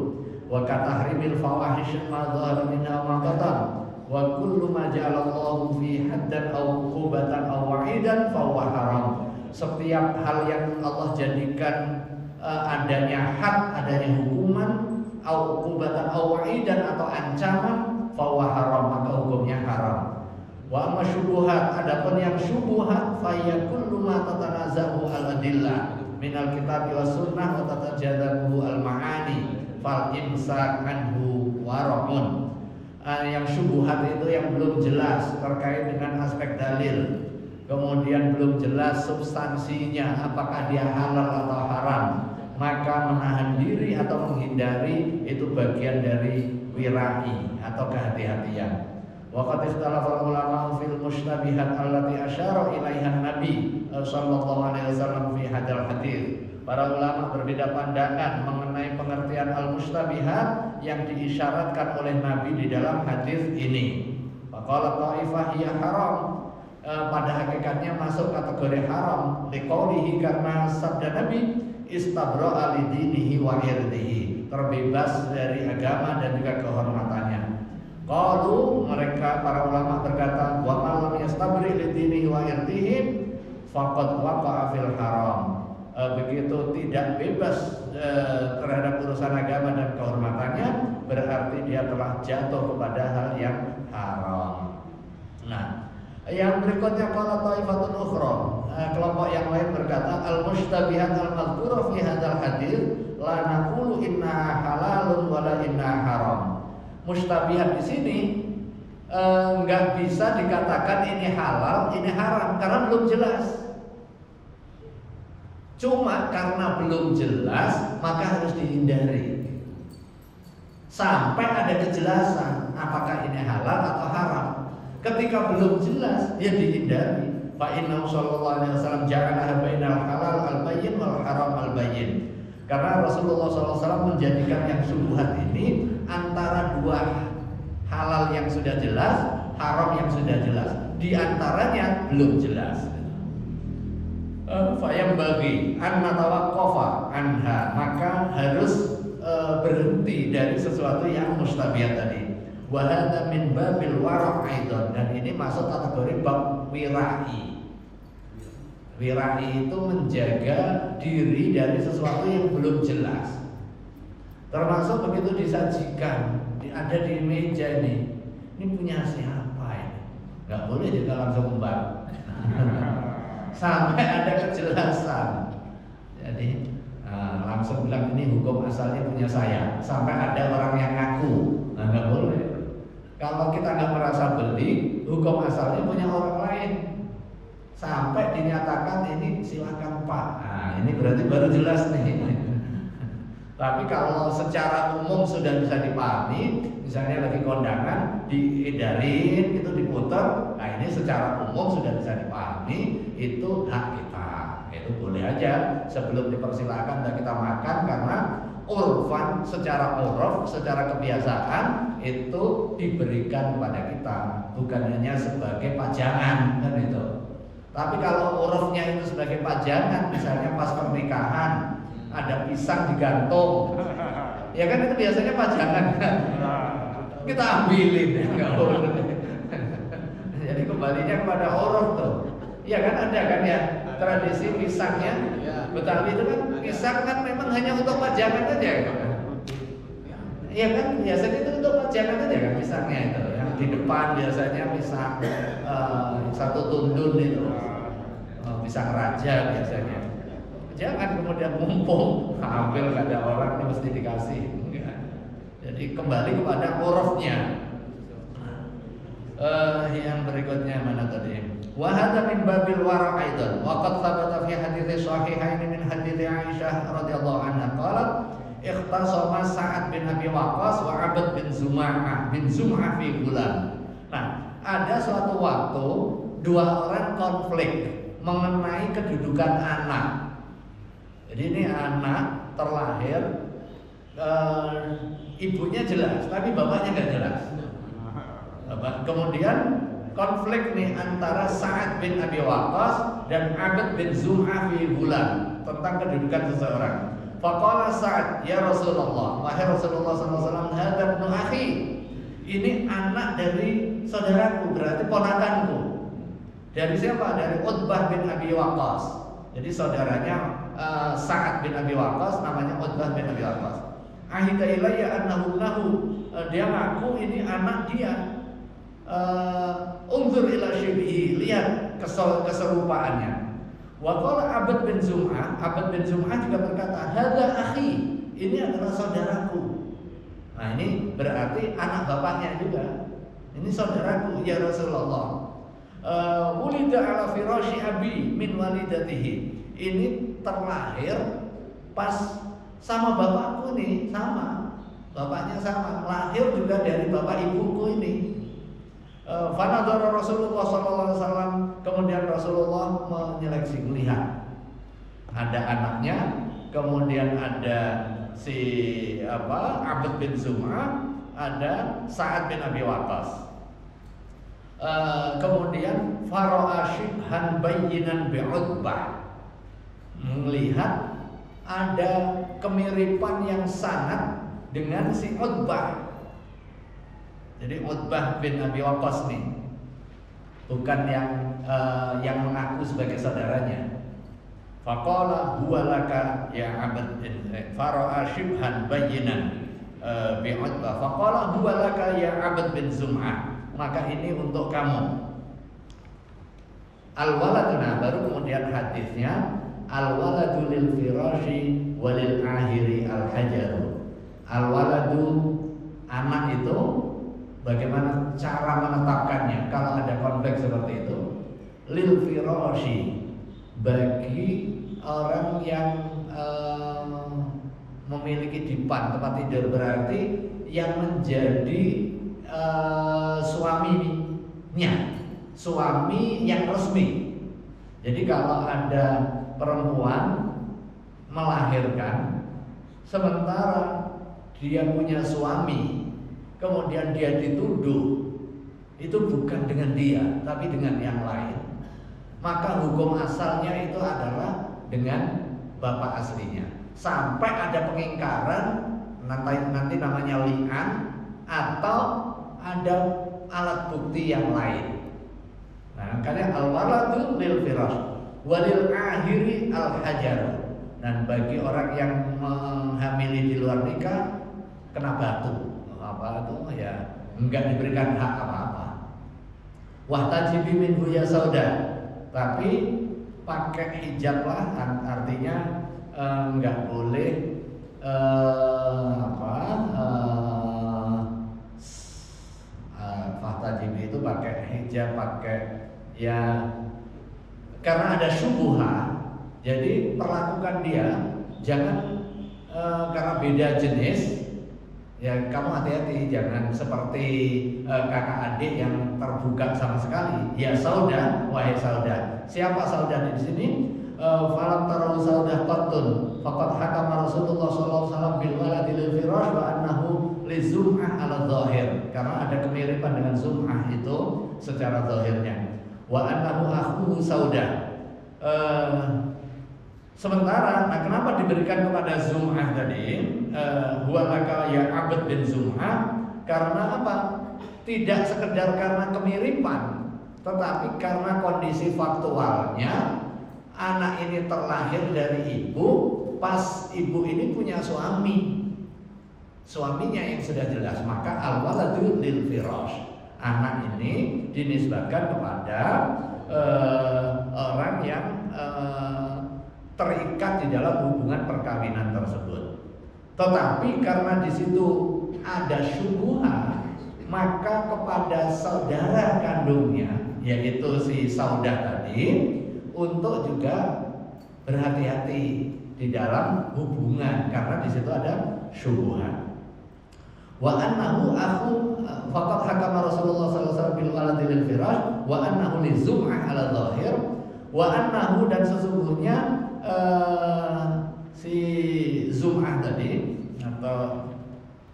Wa katahrimil fawahish ma dhahara minha ma batan, wa kullu ma ja'alallahu fi haddan aw uqubatan aw wa'idan fa huwa haram. Setiap hal yang Allah jadikan adanya had, adanya hukuman, aw uqubatan aw wa'idan atau ancaman, fa huwa haram, maka hukumnya haram. Wa amma syubuhat, adapun yang syubuhat fa ya kullu ma tatanazahu al-adillah minal kitab was sunnah wa tatajadabu al-ma'ani fal imsak anhu warahun. Yang syubhat itu yang belum jelas terkait dengan aspek dalil, kemudian belum jelas substansinya apakah dia halal atau haram, maka menahan diri atau menghindari itu bagian dari wirai atau kehati-hatian. Wa qad ikhtalafa ulama fil mushtabihat allati asyara ilaiha Nabi sallallahu alaihi wasallam fi hadal hadits. Para ulama berbeda pandangan mengenai pengertian al-mushtabihat yang diisyaratkan oleh Nabi di dalam hadis ini. Faqala ta'ifah hiya haram, pada hakikatnya masuk kategori haram liqaulihi, karena sabda Nabi istabra'a lidinihi wa irdihi, terbebas dari agama dan juga kehormatannya. Qalu, mereka para ulama berkata, wa man lam yastabri lidinihi wa irdihi faqad waqa'a fil haram. Begitu tidak bebas terhadap urusan agama dan kehormatannya, berarti dia telah jatuh kepada hal yang haram. Nah, yang berikutnya qala taifatun ukhra, kelompok yang lain berkata al-mushtabihat al-mazkurah fi hadzal hadits la naqulu inna halalun wa la inna haram. Mushtabihat di sini enggak bisa dikatakan ini halal, ini haram karena belum jelas. Cuma karena belum jelas maka harus dihindari sampai ada kejelasan apakah ini halal atau haram. Ketika belum jelas ya dihindari. Fa inna sallallahu alaihi wasallam ja'ala bainal halal al-bayyin wal haram al-bayyin. Karena Rasulullah SAW menjadikan yang syubhat ini antara dua halal yang sudah jelas, haram yang sudah jelas. Di antaranya belum jelas. Fayam bagi an natawaqqafa anha, maka harus berhenti dari sesuatu yang mustabihat tadi. Wa hadza min babil wara' aidan, dan ini masuk kategori bab wirai. Wirai itu menjaga diri dari sesuatu yang belum jelas. Termasuk begitu disajikan, ada di meja ini punya siapa ini? Nggak boleh kita langsung membak. Sampai ada kejelasan. Jadi langsung bilang ini hukum asalnya punya saya. Sampai ada orang yang ngaku, nggak boleh. Kalau kita nggak merasa beli, hukum asalnya punya orang lain. Sampai dinyatakan ini silakan Pak. Nah, ini berarti baru jelas nih. Tapi kalau secara umum sudah bisa dipahami, misalnya lagi kondangan diedarin itu diputar, nah ini secara umum sudah bisa dipahami, itu hak kita, itu boleh aja sebelum dipersilakan dan kita makan, karena urfan, secara uruf, secara kebiasaan itu diberikan kepada kita, bukan hanya sebagai pajangan kan itu. Tapi kalau urufnya itu sebagai pajangan, misalnya pas pernikahan ada pisang digantung, ya kan itu biasanya pajangan kan? Kita ambilin, nggak boleh. Jadi kembalinya kepada uruf tuh. Ya kan ada kan ya tradisi pisangnya Betawi itu kan, pisang kan memang hanya untuk pajangan aja kan? Iya kan biasanya itu untuk pajangan aja kan pisangnya itu. Yang di depan biasanya pisang satu tundun itu, pisang raja biasanya. Jangan kemudian mumpung hampir gak ada orang yang mesti dikasih. Jadi kembali kepada urufnya. Yang berikutnya mana tadi? Wa hadza min babil wara' aidan. Wa qad thabata fi hadits sahihain min hadits Aisyah radhiyallahu anha qalat ikhtasama Sa'ad bin Abi Waqqas wa 'Abd bin Zum'ah fi bulan. Nah, ada suatu waktu dua orang konflik mengenai kedudukan anak. Jadi ini anak terlahir, ibunya jelas, tapi bapaknya nggak jelas. Kemudian konflik nih antara Sa'ad bin Abi Waqqas dan 'Abd bin Zum'ah fi bulan tentang kedudukan seseorang. Faqala Sa'ad, ya Rasulullah, wahai Rasulullah SAW, hadza ibnu akhi, ini anak dari ponakanku. Dari siapa? Dari Utbah bin Abi Waqqas. Jadi saudaranya Sa'ad bin Abi Waqqas namanya Utbah bin Abi Waqqas. Ahida ilayya annahu lahu, dia ngaku ini anak dia. Unzur ila syibhi, lihat keserupaannya. Wa qala Abad bin Zum'ah juga berkata, hadza akhi, ini adalah saudaraku. Nah, ini berarti anak bapaknya juga. Ini saudaraku ya Rasulullah. Wulida ala firashi abi min walidatihi. Ini terlahir pas sama bapakku nih, sama. Bapaknya sama, lahir juga dari bapak ibuku ini. Fanadhara Rasulullah sallallahu alaihi wasallam, kemudian Rasulullah menyeleksi, melihat ada anaknya, kemudian ada si Abad bin Zum'ah, ada Sa'ad bin Abi Waqqas. Kemudian fara'a shibhan bayyinan bi'utbah, melihat ada kemiripan yang sangat dengan si Utbah. Jadi Utbah bin Abi Waqqas nih, bukan yang mengaku sebagai saudaranya. Faqala huwa laka ya Abad bin fara'a shibhan bayyinan bi Utbah. Faqala huwa laka ya Abad bin Zum'ah, maka ini untuk kamu. Al-waladuna, baru kemudian hadisnya, al-waladu lil firashi walil ahiri al-hajaru. Al-waladu, anak itu, bagaimana cara menetapkannya kalau ada konflik seperti itu? Lil firashi, bagi orang yang memiliki dipan, tempat tidur, berarti yang menjadi suaminya, suami yang resmi. Jadi kalau ada perempuan melahirkan sementara dia punya suami, kemudian dia dituduh, itu bukan dengan dia tapi dengan yang lain, maka hukum asalnya itu adalah dengan bapak aslinya. Sampai ada pengingkaran, nanti namanya li'an, atau ada alat bukti yang lain. Nah, makanya al-waladu lil firash walil ahiri al-hajar. Dan bagi orang yang menghamili di luar nikah kena batu. Apa itu ya, enggak diberikan hak apa-apa. Wahtajibi minhu ya sauda. Tapi pakai hijab lah, artinya enggak boleh Fahtajibi itu pakai hijab, pakai ya, karena ada syubhah. Jadi perlakukan dia, jangan karena beda jenis, ya kamu hati-hati, jangan seperti kakak adik yang terbuka sama sekali. Ya sauda, wahai sauda. Siapa sauda di sini? Falam taru sauda qatun faqad hakama Rasulullah sallallahu alaihi wasallam bil waladi lil firash wa annahu li zum'ah ala zahir, karena ada kemiripan dengan zum'ah itu secara zahirnya. Wa annahu akhuhu sauda. Sementara, nah kenapa diberikan kepada Zum'ah tadi? Huwa laka ya Abad bin Zum'ah, karena apa? Tidak sekedar karena kemiripan, tetapi karena kondisi faktualnya, anak ini terlahir dari ibu, pas ibu ini punya suami, suaminya yang sudah jelas, maka al-waladu lil firash, anak ini dinisbatkan kepada orang yang terikat di dalam hubungan perkawinan tersebut. Tetapi karena di situ ada syubhah, maka kepada saudara kandungnya, yaitu si saudah tadi, untuk juga berhati-hati di dalam hubungan, karena di situ ada syubhah. Wa annahu akhu faqad hakama Rasulullah sallallahu alaihi wasallam bil waladi lil firash wa annahu li zum'ah ala zahir wa annahu, dan sesungguhnya si Zum'ah tadi, atau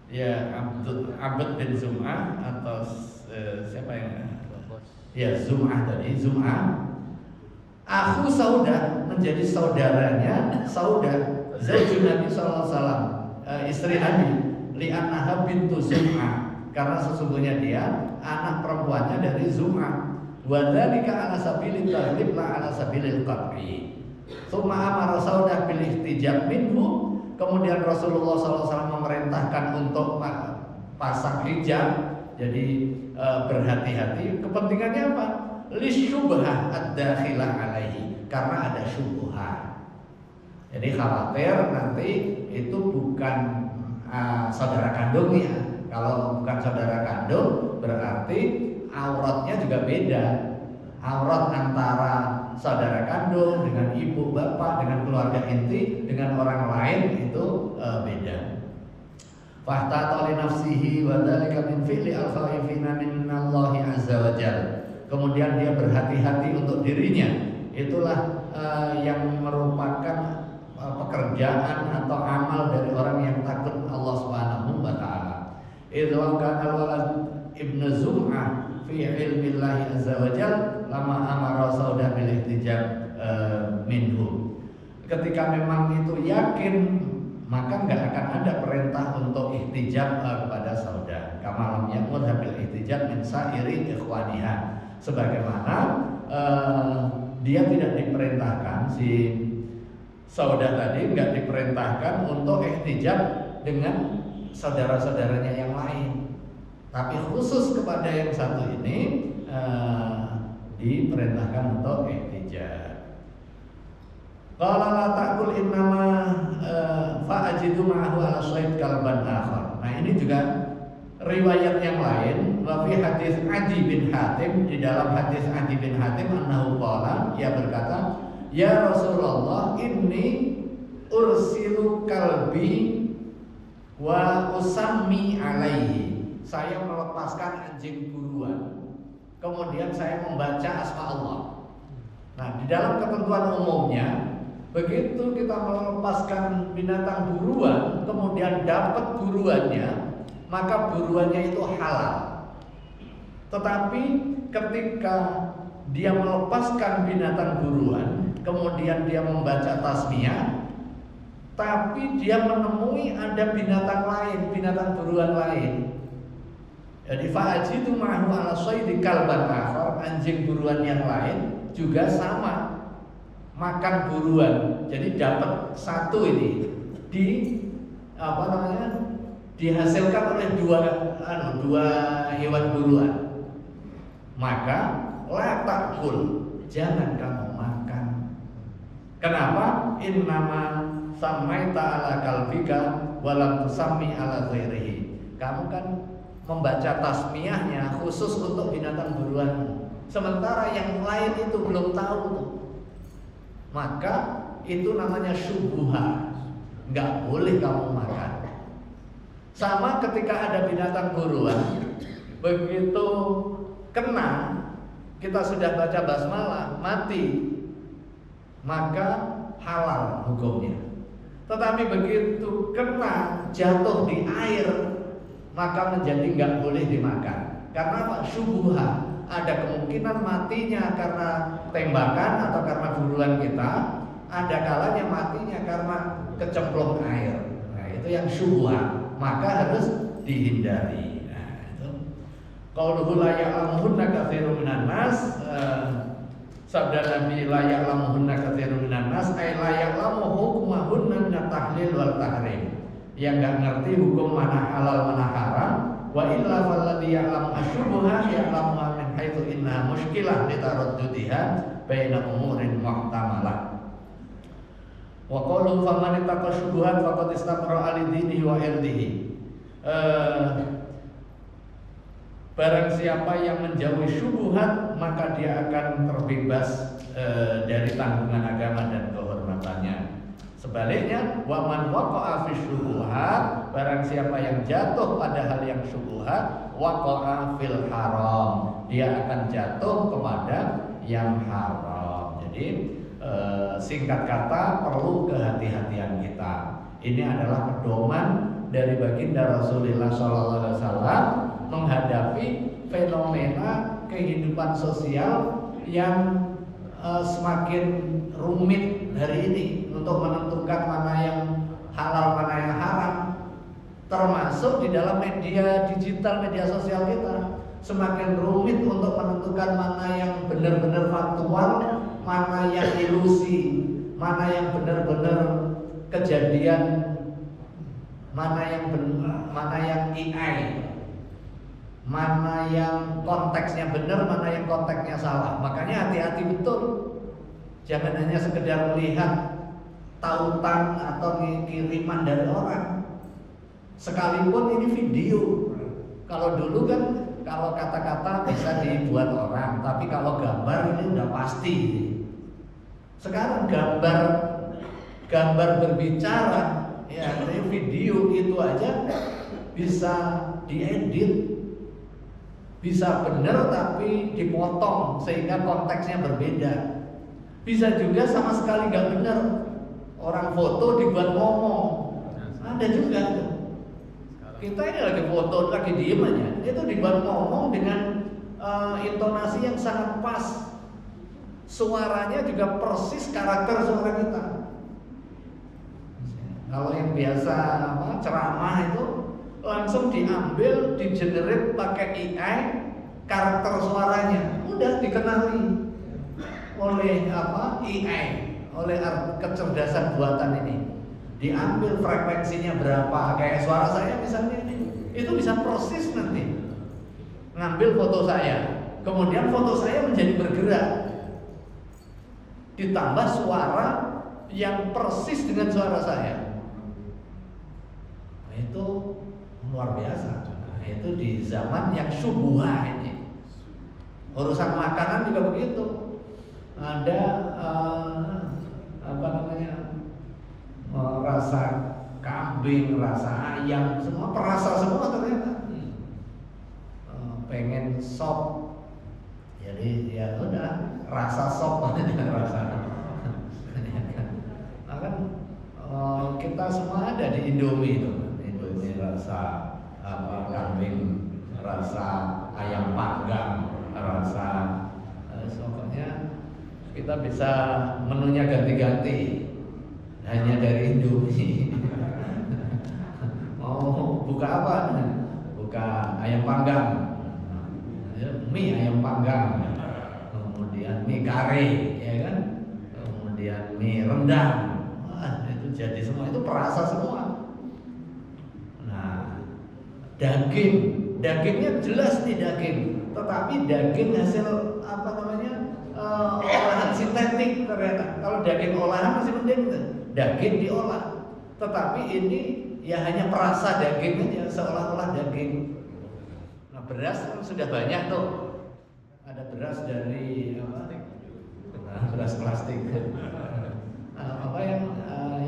ya Abad bin Zum'ah, atau siapa yang ya Zum'ah tadi, Zum'ah akhu sauda, menjadi saudaranya sauda zaujun Nabi sallallahu alaihi wasallam, istri Nabi, li'annaha bintu Zum'ah, karena sesungguhnya dia anak perempuannya dari Zum'ah. Wa dzalika ala sabilil taghlib la ala sabilil qat'i. Tsumma amara Saudah bil ihtijab minhu. Kemudian Rasulullah SAW memerintahkan untuk pasang hijab. Jadi berhati-hati. Kepentingannya apa? Lisyubhah ad-dakhilah alaihi, karena ada syubhah. Jadi khawatir nanti itu bukan saudara kandungnya. Kalau bukan saudara kandung berarti auratnya juga beda. Aurat antara saudara kandung dengan ibu bapak dengan keluarga inti dengan orang lain itu beda. Fahtata li nafsihi wa dzalika min fi'li al-khaifina minallahi azza wa jalla. Kemudian dia berhati-hati untuk dirinya. Itulah yang merupakan pekerjaan atau amal dari orang yang takut Allah Subhanahu wa taala. Idza kana walad ibnu Zum'ah fi ilmillahi azza wa jalla lama amara Saudah bil ihtijab minhu. Ketika memang itu yakin, maka enggak akan ada perintah untuk ihtijab kepada Saudah. Kama lam yakun bil ihtijab min sa'iri ikhwaniha. Sebagaimana dia tidak diperintahkan, si Saudah tadi enggak diperintahkan untuk ihtijab dengan saudara-saudaranya yang lain, tapi khusus kepada yang satu ini diperintahkan untuk ihtijab. Qala la taqul innama fa'ajidu ma'ahu ala syaid kalban akhar. Nah ini juga riwayat yang lain. Wa fi hadis Adi bin Hatim, di dalam hadis Adi bin Hatim annahu qala, ia berkata, ya Rasulullah, inni ursilu kalbi wa usammi alaihi. Saya melepaskan anjing buruan, kemudian saya membaca asma Allah. Nah, di dalam ketentuan umumnya, begitu kita melepaskan binatang buruan, kemudian dapat buruannya, maka buruannya itu halal. Tetapi ketika dia melepaskan binatang buruan, kemudian dia membaca tasmiyah, tapi dia menemui ada binatang lain, binatang buruan lain. Jadi fa'ajidu ma'ahu ala syaidi kalban akhar, anjing buruan yang lain juga sama makan buruan. Jadi dapat satu ini dihasilkan oleh dua hewan buruan. Maka la ta'kul, jangan kamu makan. Kenapa? Innama samaita ala kalbika walam tusammi ala ghairihi. Kamu kan membaca tasmiyahnya khusus untuk binatang buruanmu, sementara yang lain itu belum tahu tuh. Maka itu namanya syubhah, nggak boleh kamu makan. Sama ketika ada binatang buruan, begitu kena, kita sudah baca basmalah, mati, maka halal hukumnya. Tetapi begitu kena, jatuh di air, maka menjadi nggak boleh dimakan. Karena apa? Syubhah. Ada kemungkinan matinya karena tembakan atau karena buruan kita, ada kalanya matinya karena kecemplung air. Nah, itu yang syubhah, maka harus dihindari. Nah, itu qauluhu la ya'lamuhunna katsirun minan nas, sabda Nabi la ya'lamuhunna katsirun minan nas, ay la ya'lamu hukmahunna min tahlil wal tahrim. Yang enggak ngerti hukum mana halal mana haram. Wa illa falladhi ya'lamu asyubha ya'lamu min haitsu innaha mushkilah li taraddudiha baina umurin muhtamalah. Wa qalu faman ittaqa syubhat faqad istamra ali dinihi wa irdihi. Barang siapa yang menjauhi syubhat, maka dia akan terbebas dari tanggungan agama dan kehormatannya. Sebaliknya, wa man waqa'a fi syubhat, barang siapa yang jatuh pada hal yang syubhat, waqa'a fil haram, dia akan jatuh kepada yang haram. Jadi singkat kata, perlu kehati-hatian kita. Ini adalah pedoman dari baginda Rasulullah SAW menghadapi fenomena kehidupan sosial yang semakin rumit hari ini untuk menentukan mana yang halal mana yang haram. Termasuk di dalam media digital, media sosial kita semakin rumit untuk menentukan mana yang benar-benar faktual, mana yang ilusi, mana yang benar-benar kejadian, mana yang AI, mana yang konteksnya benar, mana yang konteksnya salah. Makanya hati-hati betul. Jangan hanya sekedar melihat tautan atau kiriman dari orang. Sekalipun ini video. Kalau dulu kan kalau kata-kata bisa dibuat orang, tapi kalau gambar ini udah pasti. Sekarang gambar berbicara, ya ini video itu aja bisa diedit, bisa benar tapi dipotong sehingga konteksnya berbeda. Bisa juga sama sekali nggak benar, orang foto dibuat ngomong, ada juga tuh. Kita ini lagi foto, lagi diem aja, itu dibuat ngomong dengan intonasi yang sangat pas, suaranya juga persis karakter suara kita. Kalau yang biasa ceramah itu langsung diambil, di-generate pakai AI karakter suaranya, udah dikenali oleh AI, oleh kecerdasan buatan ini. Diambil frekuensinya berapa, kayak suara saya misalnya ini, itu bisa persis nanti ngambil foto saya, kemudian foto saya menjadi bergerak, ditambah suara yang persis dengan suara saya. Nah, itu luar biasa. Nah, itu di zaman yang syubuhah ini. Urusan makanan juga begitu. Ada rasa kambing, rasa ayam, semua perasa semua ternyata. Pengen sop, jadi ya udah rasa sop aja rasa. Nah kan kita semua ada di Indomie itu, Indomie rasa kambing, rasa ayam panggang, rasa pokoknya kita bisa menunya ganti-ganti. Hanya dari Indomie. Mau buka apa? Buka ayam panggang, mie ayam panggang, kemudian mie kare, ya kan? Kemudian mie rendang. Wah, itu jadi semua, itu perasa semua. Nah, dagingnya jelas nih daging, tetapi daging hasil olahan sintetik ternyata. Kalau daging olahan masih mending tuh. Daging diolah, tetapi ini ya hanya perasa daging aja, seolah-olah daging. Nah, beras kan sudah banyak tuh, ada beras dari beras plastik.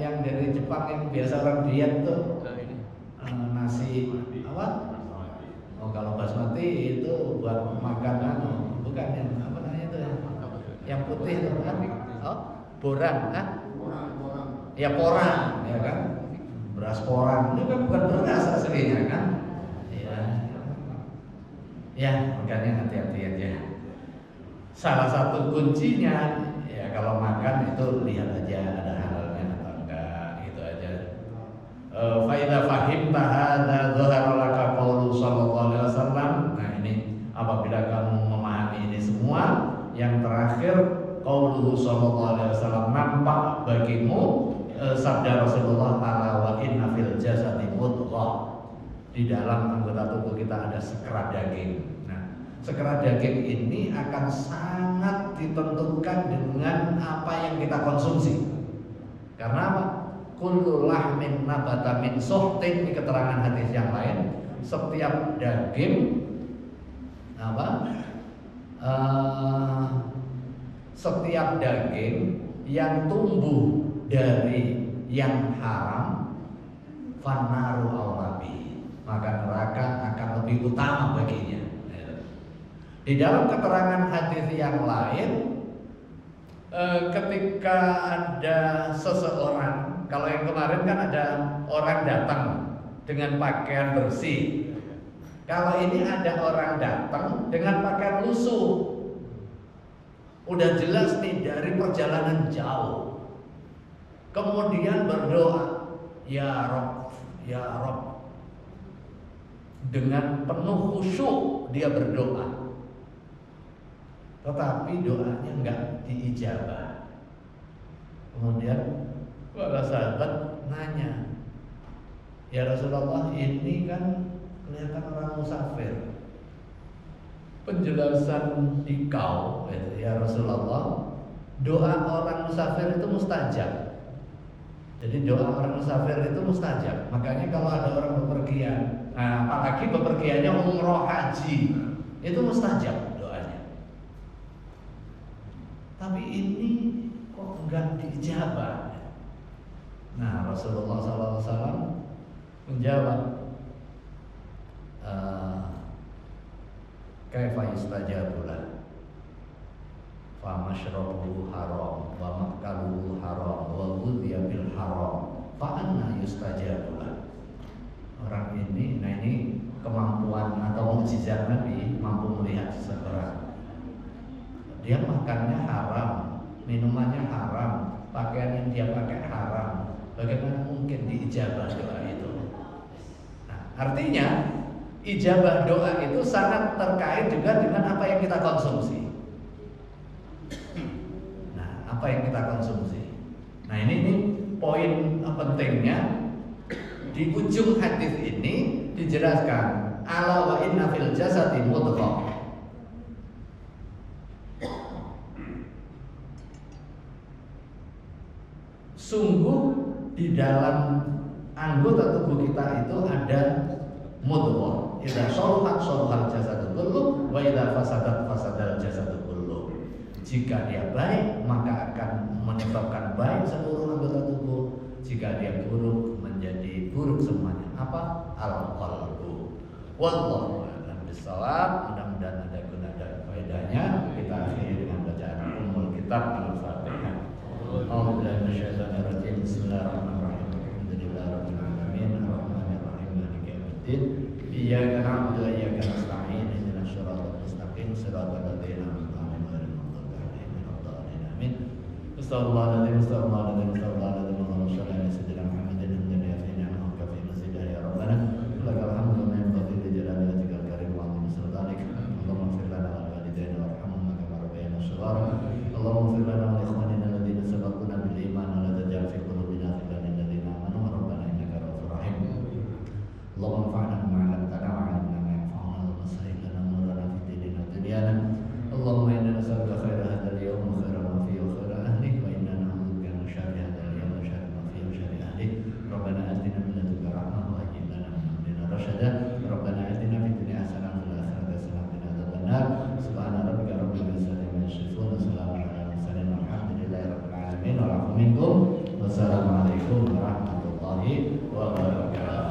Yang dari Jepang yang biasa orang diet tuh, nasi apa? Oh, kalau basmati itu buat makan bukan yang apa namanya itu yang putih itu kan? Oh, borang kan? Ya porang, ya kan? Beras porang itu kan bukan beras aslinya kan? Ya makanya hati-hati aja. Salah satu kuncinya ya kalau makan itu lihat aja ada halalnya atau enggak, itu aja. Fa idza fahimta hadza dzahara laka qaulu sallallahu alaihi wasallam. Nah ini apabila kamu memahami ini semua, yang terakhir qaulu sallallahu alaihi wasallam, nampak bagimu sabda Rasulullah ala wa inna fil jasadi mudghah, di dalam anggota tubuh kita ada sekerat daging. Nah, sekerat daging ini akan sangat ditentukan dengan apa yang kita konsumsi. Karena apa? Kullu lahmin nabata min suhtin, di keterangan hadis yang lain, setiap daging setiap daging yang tumbuh dari yang haram, fannaru aulabi, maka neraka akan lebih utama baginya. Di dalam keterangan hadis yang lain, ketika ada seseorang, kalau yang kemarin kan ada orang datang dengan pakaian bersih, kalau ini ada orang datang dengan pakaian lusuh, udah jelas nih dari perjalanan jauh. Kemudian berdoa, ya Rob, dengan penuh khusyuk dia berdoa, tetapi doanya enggak diijabah. Kemudian para sahabat nanya, ya Rasulullah, ini kan kelihatan orang musafir. Penjelasan dikau, ya Rasulullah, doa orang musafir itu mustajab. Jadi doa orang musafir itu mustajab. Makanya kalau ada orang bepergian, apalagi bepergiannya umroh haji, itu mustajab doanya. Tapi ini kok enggak diijabah? Nah, Rasulullah SAW menjawab, kaifa yustajabu lah, fa mashrabuhu haram wa makaluhu haram wa ghudhiya bil haram fa anna yustajabu lah. Orang ini, nah ini kemampuan atau mukjizat Nabi, mampu melihat seseorang. Dia makannya haram, minumannya haram, pakaian yang dia pakai haram. Bagaimana mungkin diijabah doa itu? Nah, artinya ijabah doa itu sangat terkait juga dengan apa yang kita konsumsi. Nah, apa yang kita konsumsi? Nah, ini poin pentingnya. Di ujung hadis ini dijelaskan, ala wa inna fil jasadi mudghah. Sungguh di dalam anggota tubuh kita itu ada mudghah. Idza shaluhat shaluhal jasadu kullu wa idza fasadat fasadal jasadu kullu. Jika dia baik maka akan menyebabkan baik seluruh anggota tubuh. Jika dia buruk menjadi buruk semuanya. Apa? Al-qalbu. Wallahu a'lam bishawab. Mudah-mudahan ada guna dan faedahnya. Kita akhiri dengan bacaan Ummul Kitab Al-Fatihah. A'udzubillahi minasyaitonir rajim. Bismillahirrahmanirrahim. Alhamdulillahirabbil alamin. Arrahmanir rahim. Maliki yaumiddin. Iyyaka na'budu wa iyyaka nasta'in. Ihdinas siratal mustaqim. Siratal ladzina an'amta 'alaihim ghairil maghdubi 'alaihim waladdallin. Amin. Astaghfirullahaladzim, astaghfirullahaladzim, astaghfirullahaladzim. Allahumma shalli ala sayyidina Muhammadin hamdan yafi'u ni'amahu wa kafi mazidah ya rabbana. Lakal hamdu ma yanbaghi li jalali wajhikal karim wa 'azimi sultanik. Allahumma ighfir lana wa liwalidayna warhamhuma kama rabbayana shighara. Allahumma ighfir lana wa li ikhwanina alladhina sabaquna bil iman wa la taj'al fi qulubina ghillan lil ladzina amanu rabbana innaka ra'ufur rahim. Allahumma anfa'na bima 'allamtana wa 'allimna ma yanfa'una wa sahhil lana umurana fid dinina wa dunyana. Allahumma inna nas'aluka khaira hadzal yawm wa khaira ma fihi wa khaira ahlihi wa inna na'udzubika min syarri hadzal yawm wa syarri ma fihi wa syarri ahlihi. Rabbana atina min ladunka rahmah wa hab lana min amrina rasyada. Rabbana atina fid dunya hasanah wa fil akhirati hasanah wa qina adzabannar. Subhana rabbika rabbil izzati amma yasifun wa salamun 'alal mursalin walhamdulillahi rabbil alamin. Wa minkum. Wassalamualaikum warahmatullahi wabarakatuh.